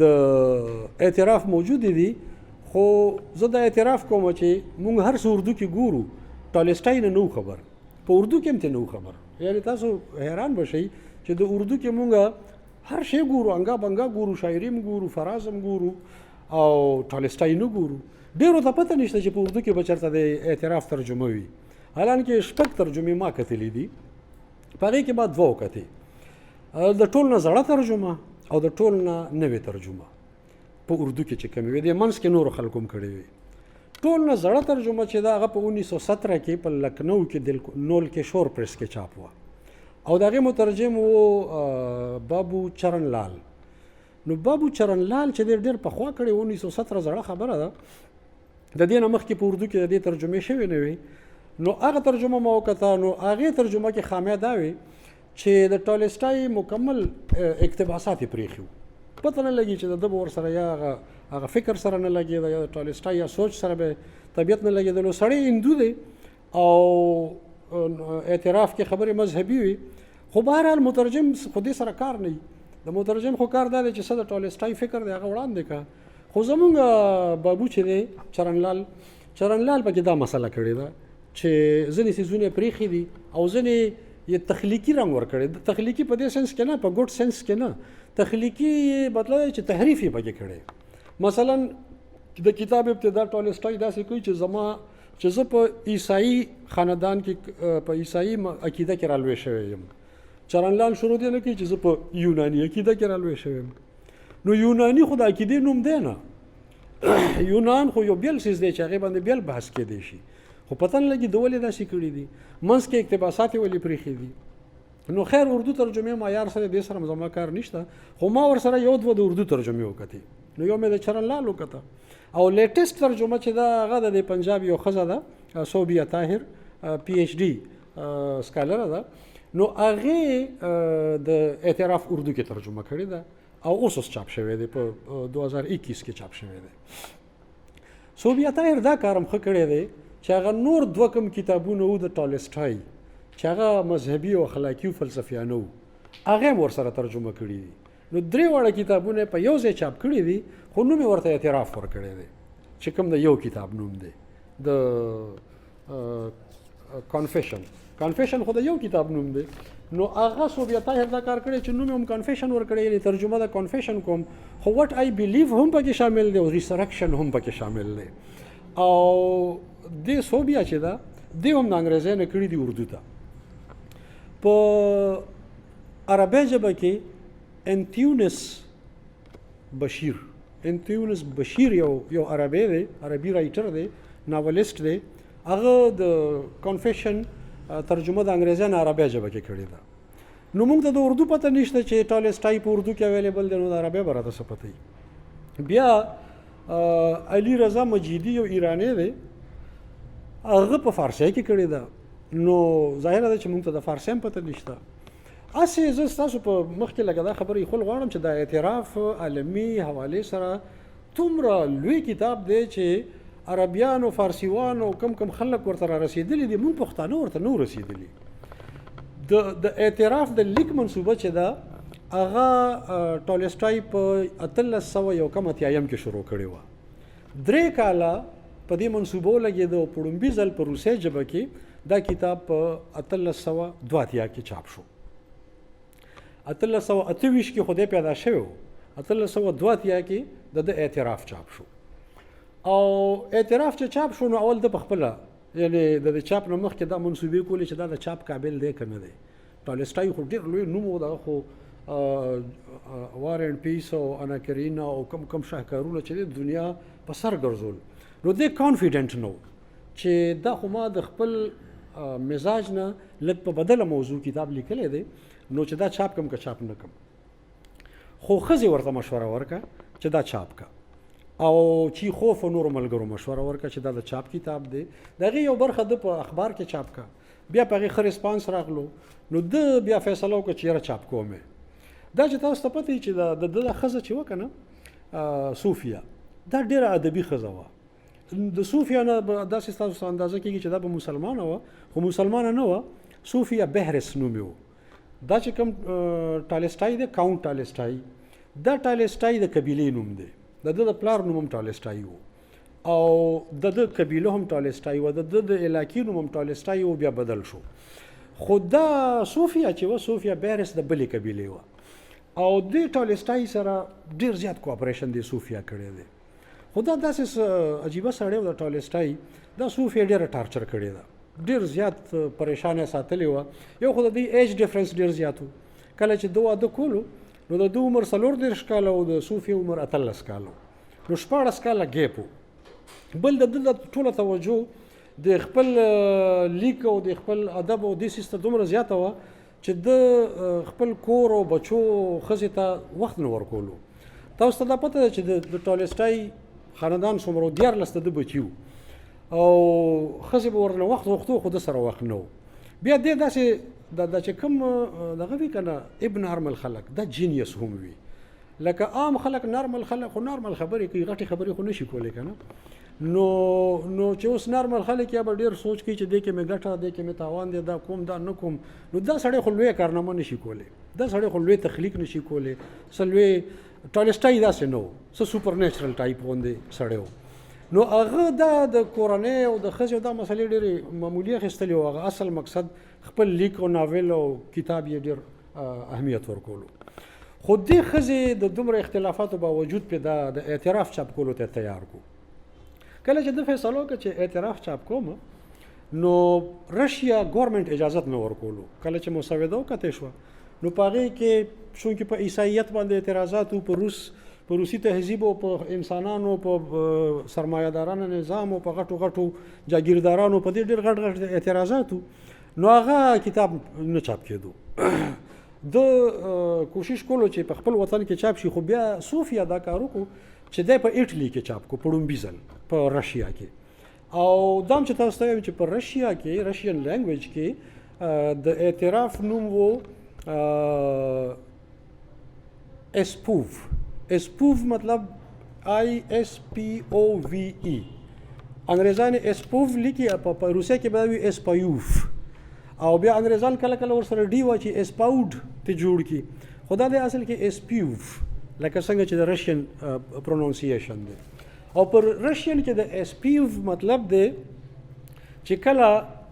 د اعتراف موجود دي. خو زه دا اعتراف کوم چې موږ هر څه اردو کې ګورو، ټالسټای نه نو خبر، په اردو کې هم ته نو خبر. یعنی تاسو حیران بشئ چې د اردو کې موږ هر شی ګورو، انګا بنګا ګورو، شاعري هم ګورو، فراز هم ګورو او ټالسټای نه ګورو. ډېرو ته پته نشته چې په اردو کې به چېرته د اعتراف ترجمه وي. حالانکه شپږ ترجمې ما کتلې دي، په هغې کې ما دوه وکتې، د ټول نه زړه ترجمه او د ټول نه نوې ترجمه په اردو کې چې کومې وې، د منځ کې نورو خلکو هم کړې وې. ټول نه زړه ترجمه چې دا هغه په 1917 کې په لکنو کې نول کې شور پریس کې چاپ وه او د هغې مترجم و بابو چرن لال. نو بابو چرن لال چې ډېر پخوا کړی 1917 زړه خبره ده، د دې نه مخکې په اردو کې د دې ترجمې شوې نه وې. نو هغه ترجمه ما وکته، نو هغې ترجمه کې خامیا دا وې چې د ټالسټای مکمل اقتباسات یې پرېښي وو. پته نه لګي چې د ده به ورسره یا هغه فکر سره نه لګېده یا د ټالسټای یا سوچ سره به طبیعت نه لګېدلو. سړی هندو دی او اعتراف کې خبرې مذهبي وي، خو بهرحال مترجم خو دې سره کار نه وي. د مترجم خو کار دا دی چې څه د ټالسټای فکر دی هغه وړاندې کړه. خو زمونږ بابو چې دی چرنلال پکې دا مسله کړې ده چې ځینې څیزونه یې پرېښي دي او ځینې یې تخلیقي رنګ ورکړی. تخلیقي په دې سنس کې نه، په ګډ سنس کې نه، تخلیقي مطلب دی چې تحریف یې پکې کړی. مثلا د کتاب ابتدا ټالسټای داسې کوي چې زه په عیسائی خاندان کې په عیسائی عقیده کې رالوی شوی یم. چرنلال شروع دی نه کوي چې زه په یوناني عقیده کې رالوی شوی یم. نو یوناني خو د عقیدې نوم دی نه، یونان خو یو بیل څیز دی چې هغې باندې بیل بحث کېدی شي، خو پته نه لګي د ولې داسې کړي دي، منځ کې اقتباسات یې ولې پرېښي دي. نو خیر اردو ترجمې معیار سره دې سره زما کار نشته، خو ما ورسره یو دوه د اردو ترجمې وکتې. نو یو مې د چرنلال وکته او لیټسټ ترجمه چې دا هغه د پنجاب یو ښځه ده صوبیه طاهر PhD سکالره ده، نو هغې د اعتراف اردو کې ترجمه کړې ده او اوس چاپ شوی دی، په 2021 کې چاپ شوی دی. صوبیه طاهر دا کار هم ښه کړی دی چې هغه نور دوه کم کتابونه وو د ټالسټای چې هغه مذهبي او اخلاقي او فلسفیانه وو، هغه هم ورسره ترجمه کړي دي. نو درې واړه کتابونه په یو ځای چاپ کړي دي، خو نوم یې ورته اعتراف ورکړی دی چې کوم د یو کتاب نوم دی د کانفیشن خو د یو کتاب نوم دی. نو هغه صوبیه طاهر دا کار کړی چې نوم یې هم کانفیشن ورکړی، یعنې ترجمه د کانفیشن کوم، خو وټ آی بیلیو هم پکې شامل دی او ریسرکشن هم پکې شامل دی. او دې صوبیه چې ده دې هم د انګریزۍ نه کړي دي اردو ته. په عربۍ ژبه کې انتیونس بشیر یو عربی دی، عربي رایټر دی، ناولسټ دی، هغه د کانفیشن ترجمه د انګریزۍ نه عربۍ ژبه کې کړې ده. نو موږ ته د اردو پته نشته چې ټالسټای په اردو کې اویلیبل دی، نو د عربۍ به راته څه پته وي. بیا علي رضا مجیدي یو ایرانی دی، هغه په فارسۍ کې کړې ده. نو ظاهره ده چې موږ ته د فارسۍ هم پته نشته. هسې زه ستاسو په مخکې لکه دا خبره ایښول غواړم چې د اعتراف عالمي حوالې سره دومره لوی کتاب دی چې عربیان او فارسیوان او کم خلک ورته را رسېدلي دي، موږ پښتانه ورته نه رسېدلي. د اعتراف د لیک منصوبه چې ده هغه ټالسټای په 1880 کې شروع کړې وه. 3 کاله په دې منصوبه ولګېده او په لومبي ځل په روسۍ ژبه کې دا کتاب په 1882 کې چاپ شو. 1828 کې خو دی پیدا شوی و، 1882 کې د اعتراف چاپ شو. او اعتراف چې چاپ شو نو اول د پخپله یعنی د چاپ نه مخکې دا منصوبې کولې چې دا د چاپ قابل دی که نه دی. ټالسټای خو ډېر لوی نوم و، دغه خو وار اینډ پیس او انا کرینا او کم شاهکارونه چې د دنیا په سر ګرځول. نو دی کانفیډنټ نه و چې دا خو ما د خپل مزاج نه لږ په بدله موضوع کتاب لیکلی دی، نو چې دا چاپ کم که چاپ نه کم. خو ښځې ورته مشوره ورکړه چې دا چاپ که، او چې خوف او نورو ملګرو مشوره ورکړه چې دا د چاپ کتاب دی. د هغې یو برخه ده په اخبار کې چاپ که، بیا په هغې ښه ریسپانس راغلو، نو ده بیا فیصله وکړه چې یاره چاپ کوم یې. دا چې تاسو ته پته وي چې د ده ښځه چې وه که نه صوفیه، دا ډېره ادبي ښځه وه. د صوفیا نه داسې ستاسو اندازه کېږي چې دا به مسلمانه وه، خو مسلمانه نه وه. صوفیا بهرس نوم یې و. دا چې کوم ټالسټای دی، کاونټ ټالسټای، دا ټالسټای د قبیلې نوم دی. د ده د پلار نوم هم ټالسټای و او د ده قبیله هم ټالسټای وه، د ده د علاقې نوم هم ټالسټای و، بیا بدل شو. خو دا صوفیا چې وه، صوفیا بهرس د بلې قبیلې وه او دې ټالسټای سره ډېر زیات کوآپریشن دی صوفیا کړی دی. خو دا داسې عجیبه سړی و د ټالسټای، دا صوفیا ډېره ټارچر کړې ده، ډېر زیات پریشانه ساتلې وه. یو خو د دوی ایج ډفرنس ډېر زیات و. کله چې ده واده کولو نو د ده عمر 34 کاله او د صوفیا عمر 18 کاله، نو 14 کاله ګیپ و. بل د ده ټوله توجه د خپل لیک او د خپل ادب او دې سیس ته دومره زیاته وه چې د خپل کور او بچو ښځې ته وخت نه ورکولو. تاسو ته دا پته ده چې د ټالسټای خاندان څومره 14 د ده بچي وو او ښځې به ورنه وخت غوښتو، خو ده سره وخت نه و. بیا دې داسې دا چې کوم دغه وي که نه ابن نارمل خلک، دا جینیس هم وي. لکه عام خلک نارمل خلک خو نارمل خبرې کوي، غټې خبرې خو نشي کولی که نه. نو چې اوس نارمل خلک یا به ډېر سوچ کوي چې دې کې مې ګټه، دې کې مې تاوان دی، دا کوم دا نه کوم. نو دا سړی خو لویه کارنامه نشي کولی، دا سړی خو لوی تخلیق نشي کولی. څه لوی ټالسټای داسې نه و، څه سوپر نیچرل ټایپ غوندې سړی و. نو هغه دا د کورنۍ او د ښځې دا مسلې ډېرې معمولي اخیستلې و. هغه اصل مقصد خپل لیک او ناول او کتاب یې ډېر اهمیت ورکولو. خو دې ښځې د دومره اختلافاتو باوجود پې دا د اعتراف چاپ کولو ته تیار کو. کله چې د فیصله وکړه چې اعتراف چاپ کوم، نو رشیا ګورنمنټ اجازت نه ورکولو. کله چې مسوده وکتې شوه نو په هغې کې چونکې په عیسایت باندې اعتراضات و، په روسي تهذیب او په انسانانو، په سرمایه‌دارانو نظام او په غټو غټو جاګیردارانو، په دې ډېر غټ غټ اعتراضات و. نو هغه کتاب نه چاپ کېدو. د کوشش کولو چې په خپل وطن کې چاپ شي، خو بیا صوفیا دا کار وکړو چې دی په ایټلی کې چاپ کو، په لومبي ځل په رشیا کې. او دا هم چې تاسو ته وایم چې په رشیا کې، رشین لینګویج کې د اعتراف نوم و اسپوف. اسپوف مطلب ISPOVE. انګریزان اسپوف لیکي، په روسیه کې به وي اسپایوف، او بیا انګریزان کله کله ورسره ډي واچي اسپاوډ ته جوړ کړي. خو دا د اصل کې اسپیوف، لکه څنګه چې د رشین پرونونسیشن دی. او پر رشین کې د اسپیوف مطلب دی چې کله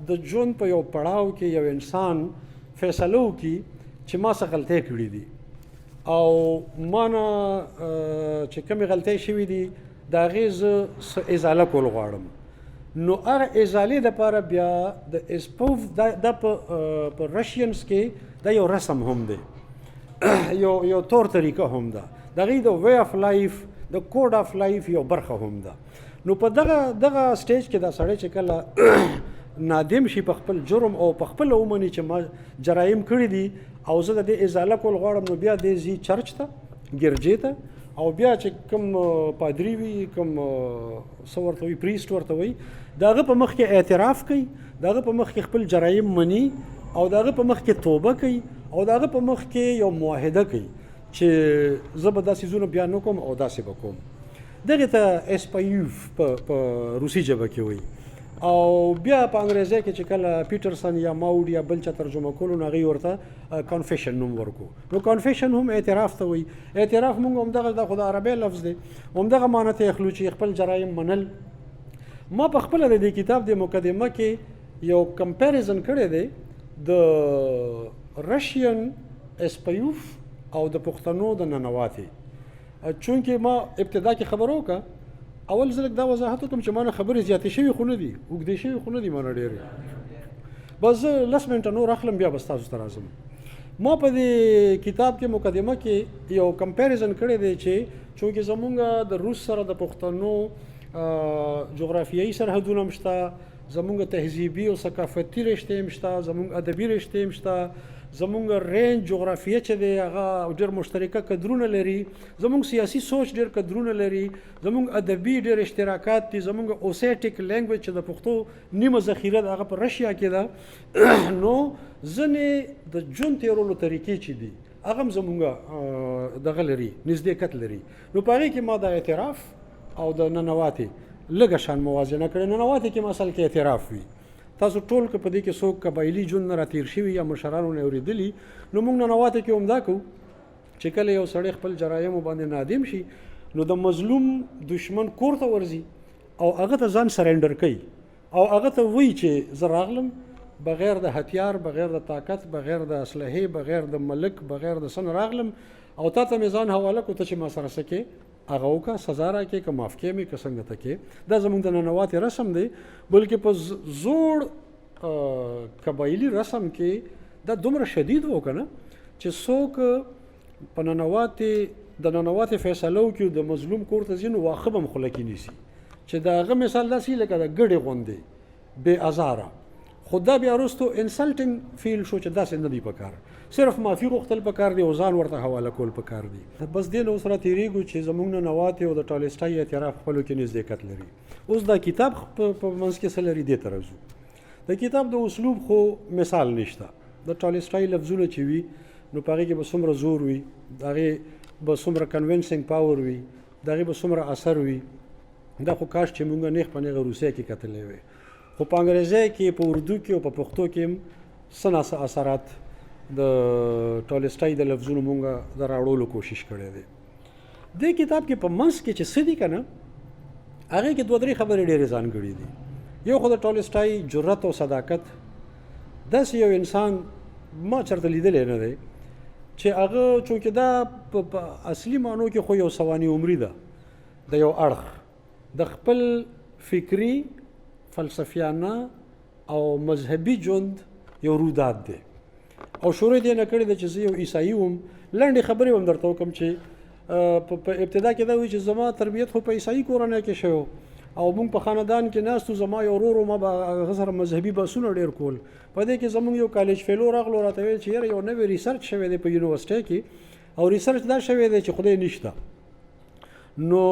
د ژوند په یو پړاو کې یو انسان فیصله وکړي چې ما څه غلطۍ کړي دي او ما نه چې کومې غلطۍ شوي دي د هغې زه څه ازاله کول غواړم، نو هغه ازالې دپاره بیا د اسپوف دا په رشینز کې دا یو رسم هم دی، یو طور طریقه هم ده، د هغې د وی اف لایف، د کوډ اف لایف یو برخه هم ده. نو په دغه سټیج کې دا سړی چې کله نادم شي په خپل جرم او په خپل ومني چې ما جرایم کړي دي او زه د دې ازاله کول غواړم، نو بیا دې ځي چرچ ته، ګرجې ته، او بیا چې کوم پادري وي، کوم څه ورته وي، پریسټ ورته وي، د هغه په مخ کې اعتراف کوي، د هغه په مخ کې خپل جرایم مني او د هغه په مخ کې توبه کوي او د هغه په مخ کې یو معاهده کوي چې زه به دا څیزونه بیا نه کوم او داسې به کوم. دغې ته اسپایوف په روسي ژبه کې وایي. او بیا په انګریزي کې چې کله پیټرسن یا ماوډ یا بل چا ترجمه کولو، نو هغوی ورته کنفیشن نوم ورکو. نو کنفیشن هم اعتراف ته وایي. اعتراف مونږ همدغه دا خو د عربی لفظ دی، همدغه معنی ته یې اخلو چې خپل جرایم منل. ما په خپله د دې کتاب د مقدمه کې یو کمپیریزن کړی دی د رشین اسپایوف او د پښتنو د ننواتې. چونکې ما ابتدا کې خبرو وکړه، اول ځل دا وضاحت وکړم چې ما نه خبرې زیاتې شوي خو نه دي، اوږدې شوي خو نه دي، ما نه ډېرې. بس زه 10 منټه نور اخلم، بیا به ستاسو ته راځم. ما په دې کتاب کې مقدمه کې یو کمپیریزن کړی دی چې چونکې زمونږ د روس سره د پښتنو جغرافیایي سرحدونه هم شته، زمونږ تهذیبي او ثقافتي رشتې هم شته، زمونږ ادبي رشتې هم شته، زمونږ رینج جغرافیه چې دی هغه ډېر مشترکه قدرونه لري، زمونږ سیاسي سوچ ډېر قدرونه لري، زمونږ ادبي ډېر اشتراکات دي، زمونږ اوسیټیک لینګویج چې د پښتو نیمه ذخیره ده هغه په رشیا کې ده. نو ځینې د ژوند تېرولو طریقې چې دي هغه هم زمونږ دغه لري، نزدېکت لري. نو په هغې کې ما د اعتراف او د ننواتې لږه شان موازنه کړې. ننواتې کې اصل کې اعتراف وي. تاسو ټول که په دې کې څوک قبایلي ژوند نه راتېر شوي یا مشرانو نه اورېدلي، نو موږ ننواتې کې هم دا کوو چې کله یو سړی خپل جرایمو باندې نادم شي نو د مظلوم دشمن کور ته ورځي او هغه ته ځان سرنډر کوي او هغه ته وایي چې زه راغلم بغیر د هتیار، بغیر د طاقت، بغیر د اسلحې، بغیر د ملک، بغیر د سن راغلم او تا ته مې ځان حواله کړو ته چې ما سره څه کې هغه وکړه، سزا راکړې که معاف کړې مې که څنګه ته کې. دا زموږ د ننواتې رسم دی، بلکې په زوړ قبایلي رسم کې دا دومره شدید و که نه چې څوک په د ننواتې فیصله وکړي د مظلوم کور ته ځي نو واښه به هم خوله کې نیسي چې د هغه مثال داسې لکه د ګډې غوندې بې ازاره. خو دا بیا وروستو انسلټنګ فیل شو چې داسې نه دی پکار، صرف معافي غوښتل پکار دی او ځان ورته حواله کول پکار دی. بس دې نه اوس را تېرېږو چې زموږ ننواتې او د ټالسټای اعتراف خپلو کې نزدېکت لري. اوس دا کتاب په منځ کې څه لري دې ته راځو. د کتاب د اسلوب خو مثال نشته. د ټالسټای لفظونه چې وي نو په هغې کې به څومره زور وي، د هغې به څومره کنوینسنګ پاور وي، د هغې به څومره اثر وي. دا خو کاش چې مونږ نیغ په نیغه روسیه کې کتلی وی، خو په انګریزي کې، په اردو کې او په پښتو کې هم څه ناڅه اثرات د ټالسټای د لفظونو مونږ د راوړلو کوشش کړی دی. دې کتاب کې په منځ کې چې څه دي که نه، هغې کې دوه درې خبرې ډېرې ځانګړي دي. یو خو د ټالسټای جرأت او صداقت، داسې یو انسان ما چېرته لیدلی نه دی چې هغه چونکې دا په اصلي معنو کې خو یو سواني عمري ده د یو اړخ د خپل فکري، فلسفیانه او مذهبي ژوند یو رودات دی او شروع یې نه کړې ده چې زه یو عیسایي وم. لنډې خبرې به هم درته وکړم چې په ابتدا کې دا وایي چې زما تربیت خو په عیسایي کورنۍ کې شوی او موږ په خاندان کې ناستو، زما یو ورور ما به هغه سره مذهبي بحثونه ډېر کول. په دې کې زموږ یو کالج فیلو راغلو، راته ویل چې یاره یو نوی ریسرچ شوی دی په یونیورسټۍ کې او ریسرچ دا شوی دی چې خدای نشته. نو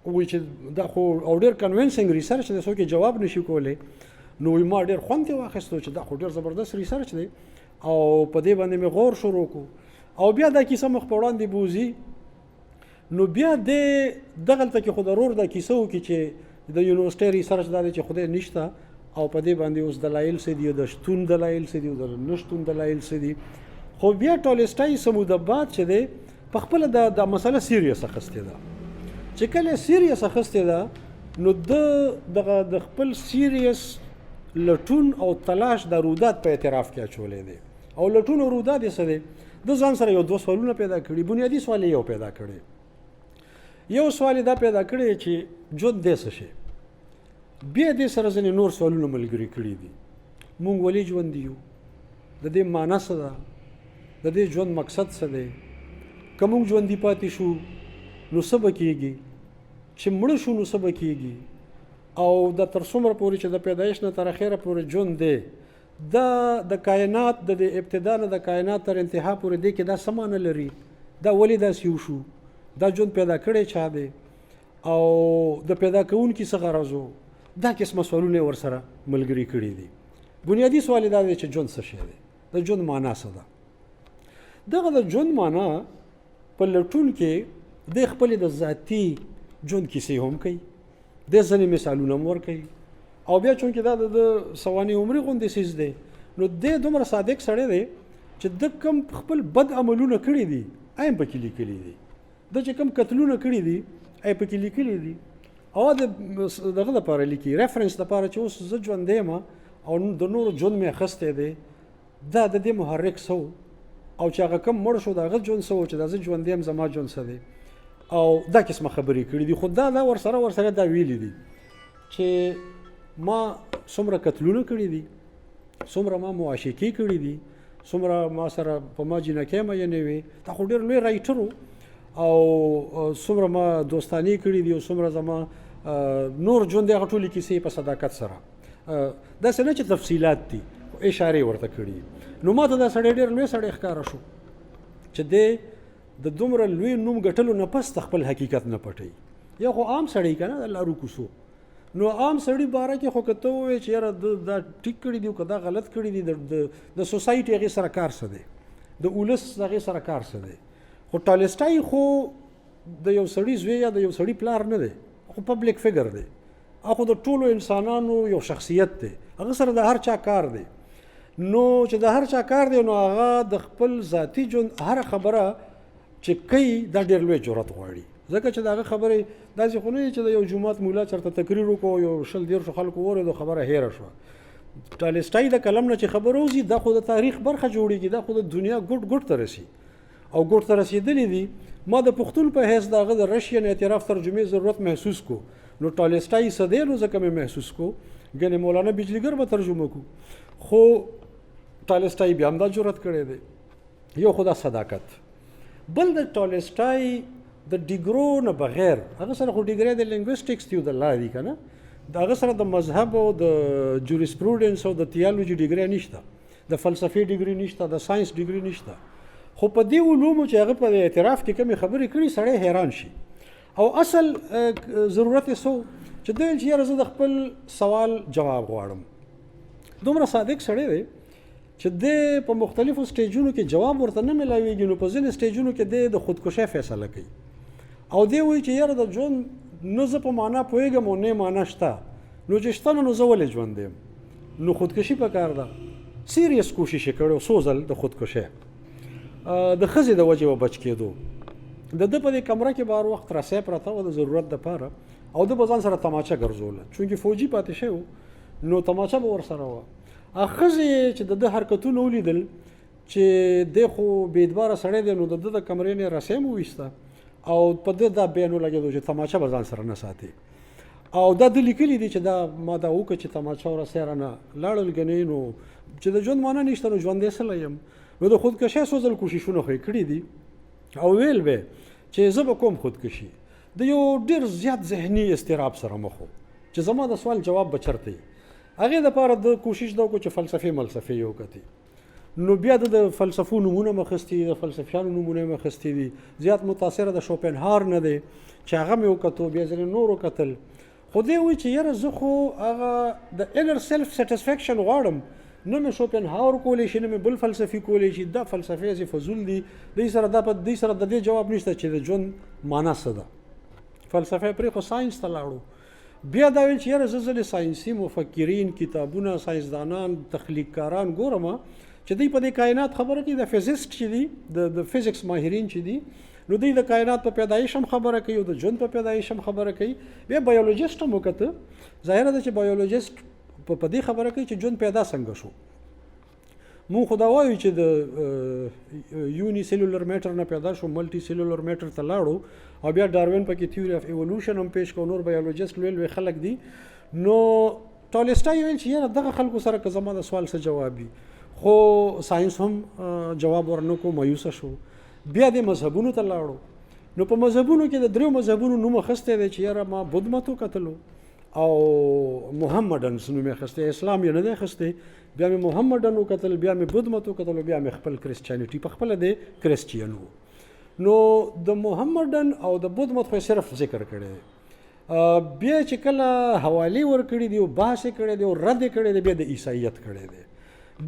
وایي چې دا خو او ډېر کنوینسنګ ریسرچ دی، څوک یې جواب نشي کولی. نو وایي ما ډېر خوند یې واخیستو چې دا خو ډېر زبردست ریسرچ دی او په دې باندې مې غور شروع کړو او بیا دا کیسه مخ په وړاندې بوځي. نو بیا دغلته کې خو ضرور دا کیسه وکړي چې د یونیورسټۍ ریسرچ دا دی چې خدای نشته او په دې باندې اوس دلایل څه دي، د شتون دلایل څه دي او د نشتون دلایل څه دي. خو بیا ټالسټای سموده بعد چې دی په خپله دا مسله سیریس اخیستې ده. چې کله سیریس اخیستې ده نو د خپل سیریس لټون او تلاش د رودات په اعتراف کې اچولی دی او لټون او رودات یې څه دی، د ځان سره یو دوه سوالونه پیدا کړي. بنیادي سوال یې یو پیدا کړی، یو سوال دا پیدا کړی چې ژوند دی څه شی، بیا دې سره ځینې نور سوالونه ملګري کړي دي. مونږ ولې ژوندي یو، د دې معنا څه ده، د دې ژوند مقصد څه دی، که مونږ ژوندي پاتې شو نو څه به کېږي، چې مړه شو نو څه به کېږي، او د تر څومره پورې چې د پیدایش نه تر اخره پورې ژوند دی، دا د کائنات د ابتدا نه د کائنات تر انتها پورې دی کې دا څه معنی لري، دا ولې داسې وشو، دا ژوند پیدا کړی چا دی او د پیدا کوونکي څه غرض و. دا قسمه سوالونه یې ورسره ملګري کړي دي. بنیادي سوال دا دی چې ژوند څه شی دی، د ژوند معنا څه ده. دغه د ژوند معنا په لټون کې د خپلې د ذاتي ژوند کیسې هم کوي، د ځینې مثالونه هم ورکوي او بیا چونکې دا د سواني عمري غوندې څیز دی نو دی دومره صادق سړی دی چې د کوم خپل بد عملونه کړي دي ایم پکې لیکلي دي، د چې کوم قتلونه کړي دي ای پکې لیکلي دي او دغه لپاره لیکي، ریفرنس لپاره چې اوس زه ژوندی یم او د نورو ژوند مې اخیستی دی، دا د دې محرک څه و او چې هغه کم مړ شو د هغه ژوند څه و چې دا زه ژوندی یم زما ژوند څه دی او دا قسمه خبرې کړي دي. خو دا ورسره دا ویلي دي چې ما څومره قتلونه کړي دي، څومره ما معاشقې کړي دي، څومره ما سره په ما جینکۍ میینې وې، دا خو ډېر لوی رایټر و او څومره ما دوستانې کړي دي او څومره زما نور ژوند هغه ټولې کیسې په صداقت سره، داسې نه چې تفصیلات دي، اشارې ورته کړي. نو ما ته دا سړی ډېر لوی سړی ښکاره شو چې دی د دومره لوی نوم ګټلو نه پس خپل حقیقت نه پټوي. یو خو عام سړی که نه د لارو کوڅو، نو عام سړي باره کې خو که ته ووایې چې یاره دا ټیک کړي دي او که دا غلط کړي دي، د سوسایټي هغې سره کار څه دی، د اولس هغې سره کار څه دی. خو ټالسټای خو د یو سړي زوی یا د یو سړي پلار نه دی، خو پبلک فګر دی، هغه د ټولو انسانانو یو شخصیت دی، هغه سره د هر چا کار دی. نو چې د هر چا کار دی نو هغه د خپل ذاتي ژوند هر خبره چې کوي دا ډېر لوی جرأت غواړي، ځکه چې د هغه خبرې داسې خو نه چې د یو جومات مولا چېرته تقریر وکړو یو 100-150 خلکو واورېدو خبره هېره شوه. ټالسټای د کلم نه چې خبره وځي دا خو د تاریخ برخه جوړېږي، دا خو د دنیا ګوټ ته رسي او ګوټ ته رسېدلي دي. ما د پښتون په حیث د هغه د رشین اعتراف ترجمې ضرورت محسوس کو. نو ټالسټای څه دی نو ځکه مې محسوس کو، ګنې مولانا بجلیګر به ترجمه کو، خو ټالسټای بیا هم دا جرأت کړی دی. یو خو دا صداقت، بل د ټالسټای د ډیګرو نه بغیر، هغه سره خو ډیګری د لینګویسټکس دی او د لا دی که نه، د هغه سره د مذهب او د جوریسپروډنس او د تیالوجي ډیګری نشته، د فلسفې ډیګري نشته، د ساینس ډیګري نشته. خو په دې علومو چې هغه په اعتراف کې کومې خبرې کړي سړی حیران شي. او اصل ضرورت یې څه چې دوی چې یاره زه د خپل سوال جواب غواړم. دومره صادق سړی دی چې دی په مختلفو سټیجونو کې جواب ورته نه میلاویږي، نو په ځینې سټیجونو کې دی د خودکشۍ فیصله کوي او دی وایي چې یاره د ژوند نه زه په معنا پوهېږم او نه معنا شته، نو چې شته نو زه ولې ژوند یم؟ نو خودکشي پکار ده. سیریس کوشش یې کړی څو ځل د خودکشۍ د ښځې د وجې و بچ کېدو. د ده په دې کمره کې به هر وخت رسۍ پرته وه د ضرورت دپاره او ده به ځان سره تماچه ګرځوله، چونکې فوجي پاتې شوی و نو تماچه به ورسره وه. ښځې چې د ده حرکتونه ولیدل چې دی خو بې اعتباره سړی دی، نو د ده د کمرې نه رسۍ م وویسته او په ده دا بیان ولګېدو چې تماچه به ځان سره نه ساتي. او دا ده لیکلي دي چې دا ما دا وکړه چې تماچه او رسۍ رانه لاړل، ګنې نو چې د ژوند معنا نشته نو ژوندی څه یم. نو د خودکشۍ څو ځل کوششونه خو یې کړي دي او ویل به چې زه به کوم خودکشي د یو ډېر زیات ذهني اضطراب سره مخ و چې زما د سوال جواب به چېرته وي. هغې دپاره د کوشش دا وکړو چې فلسفې ملسفې یې وکتې. نو بیا د فلسفو نومونه مې اخیستي دي، د فلسفیانو نومونه مې اخیستي دي. زیات متاثره د شوپنهار نه دی چې هغه مې وکتو، بیا ځینې نور وکتل. خو دی وایي چې یاره زه خو هغه د انر سیلف سیټسفیکشن غواړم، نه مې شوپنهاور کولی شي نه مې بل فلسفي کولی شي. دا فلسفې هسې فضول دي، دوی سره د دې جواب نشته چې د ژوند معنا څه ده. فلسفه پرې خو ساینس ته لاړو. بیا دا ویل چې یاره زه ځلې ساینسي مفکرین، کتابونه، ساینسدانان، تخلیقکاران ګورم چې دوی په دې کائنات خبره کوي. د فزیسټ چې دي، د فزیکس ماهرین چې دي، نو دوی د کائنات په پیدایش هم خبره کوي او د ژوند په پیدایش هم خبره کوي. بیا بایولوژیسټ هم وکته، ظاهره ده چې بایولوژیسټ په دې خبره کوي چې ژوند پیدا څنګه شو. مونږ خو دا وایو چې د یونی سیلولر میټر نه پیدا شو، ملټي سیلولر میټر ته لاړو او بیا ډاروین پکې تیوري اف ایولوشن هم پیش کړو. نور بایولوژیسټ لوی خلک دي. نو ټالسټای ویل چې یاره دغه خلکو سره که زما د سوال څه جواب وي، خو ساینس هم جواب ورنکو، مایوسه شو. بیا د مذهبونو ته لاړو. نو په مذهبونو کې د 3 مذهبونو نوم اخیستی دی چې یاره ما بودھ مت وکتلو او محمدنز نوم یې اخیستی، اسلام یې نه دی اخیستی. بیا مې محمدن وکتل، بیا مې بودھ مت وکتل، بیا مې خپل کرسچینټي په خپله دی کرسچین و. نو د محمدن او د بودھ مت خو یې صرف ذکر کړی دی. بیا چې کله حوالې ورکړي دي او بحث یې کړی دی او رد یې کړی دی، بیا د عیسایت کړی دی.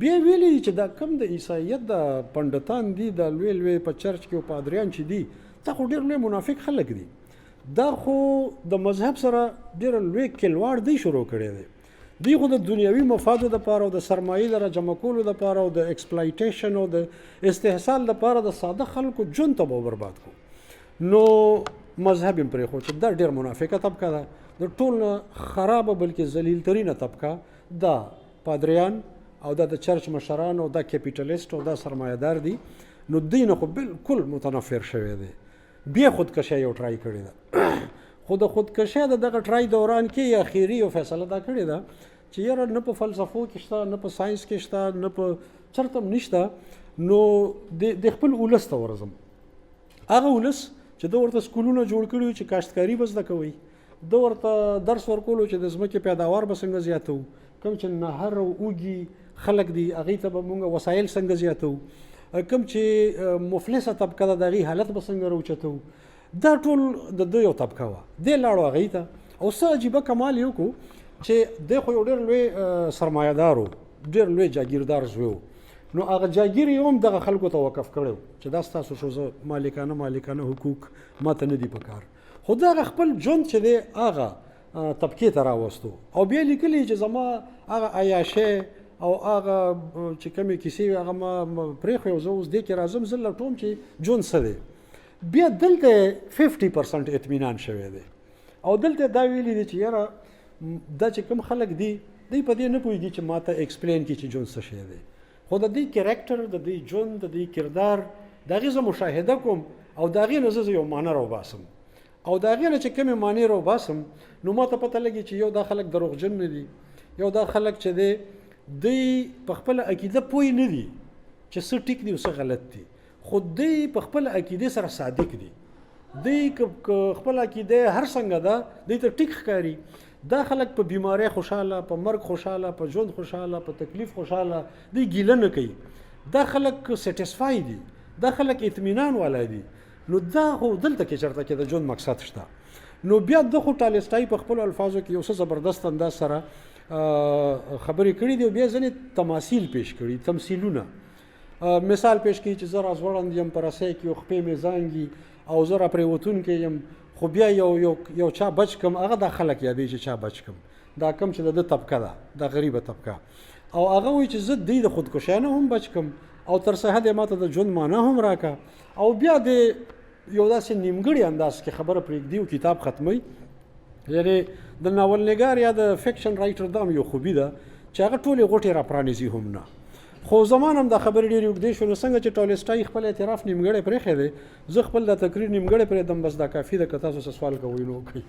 بیا ویلي چې دا کم د عیسایت د پنډتان دي، د لوی په چرچ کې او پادریان چې دي، دا خو ډېر لوی منافق خلک دي. دا خو د مذهب سره ډېر لوی کلواړ دی شروع کړی دی. دوی خو د دنیوي مفادو دپاره او د سرمایې د راجمع کولو دپاره او د ایکسپلایټیشن او د استحصال دپاره د ساده خلکو ژوند ته به برباد کو. نو مذهب یې پرېښود چې دا ډېر منافقه طبقه ده، د ټول نه خرابه بلکې ذلیلترینه طبقه دا پادریان او دا د چرچ مشران او دا کیپیټلیسټ او دا سرمایه‌دار دي. نو دوی نه خو بالکل متنفر شوی دی. بیا خودکشۍ یو ټرای کړې ده. خو د خودکشۍ د دغه ټرای دوران کې اخیري یو فیصله دا کړې ده چې یاره نه په فلسفو کې شته، نه په ساینس کې شته، نه په چرته هم نشته. نو د خپل ولس ته ورځم. هغه ولس چې ده ورته سکولونه جوړ کړي چې کاشتکاري به زده کوئ، ده ورته درس ورکولو چې د ځمکې پیداوار به څنګه زیاتو، کوم چې نهر او اوږي خلک دي هغې ته به مونږ وسایل څنګه زیاتو، کوم چې مفلسه طبقه ده د هغې حالت به څنګه راوچتو. دا ټول د ده یو طبقه وه. دی لاړو هغې ته او څه عجیبه کمال یې وکړو چې دی خو یو ډېر لوی سرمایه‌دار و، ډېر لوی جاګیردار زوی و. نو هغه جاګیر یې هم دغه خلکو ته وقف کړی و چې دا ستاسو شو، زه مالکانه حقوق ما ته نه دي پکار. خو د هغه خپل ژوند چې دی هغه طبقې ته راوستو او بیا لیکلي چې زما هغه عیاشۍ او هغه چې کومې کیسې وي هغه ما پرېښوې او زه اوس دې کې راځم زه لټوم چې ژوند څه دی. بیا دلته 50% اطمینان شوی دی او دلته دا ویلي دي چې یاره دا چې کوم خلک دي دوی په دې نه پوهېږي چې ما ته ایکسپلین کړي چې ژوند څه شی دی، خو د دوی کرکټر د دوی ژوند د دوی کردار د هغې زه مشاهده کوم او د هغې نه زه یو معنی راوباسم او د هغې نه چې کومې معنی راوباسم نو ما ته پته لګي چې یو دا خلک دروغجن نه دي، یو دا خلک چې دی دوی په خپله عقیده پوه نه دي چې څه ټیک دي او څه غلط دي، خو دوی په خپله عقیدې سره صادق دي. دوی که خپله عقیده هر څنګه ده دوی ته ټیک ښکاري. دا خلک په بیماری خوشحاله، په مرګ خوشحاله، په ژوند خوشحاله، په تکلیف خوشحاله، دوی ګیله نه کوي. دا خلک سیټسفای دي، دا خلک اطمینان والا دي. نو دا خو دلته کې چېرته کې د ژوند مقصد شته. نو بیا د خو ټالسټای په خپلو الفاظو کې یو څه زبردست انداز سره خبرې کړي دي او بیا ځینې تماثیل پیش کړي، تمثیلونه. مثال پیش کړي چې زه راځوړند یم په رسۍ کې او خپې مې زانګي او زه راپرېوتونکی یم، خو بیا یو چا بچ کم، هغه دا خلک یادوي چې چا بچ کم، دا کم چې د ده طبقه ده، د غریبه طبقه، او هغه وایي چې زه دوی د خودکشۍ نه هم بچ کم او تر څه حده ماته د ژوند معنا هم راکړه. او بیا د یو داسې نیمګړي انداز کې خبره پرېږدي او کتاب ختموي. یعنې د ناول نګار یا د فکشن رایټر دا هم یو خوبي ده چې هغه ټولې غوټې را پرانیزي هم نه. خو زمان هم دا خبرې ډېرې اوږدې شو، نو څنګه چې ټالسټای خپل اعتراف نیمګړی پرېښی دی، زه خپل دا تقریر نیمګړی پرېږدم، بس دا کافي ده. که تاسو څه سوال کوئ نو وکړئ.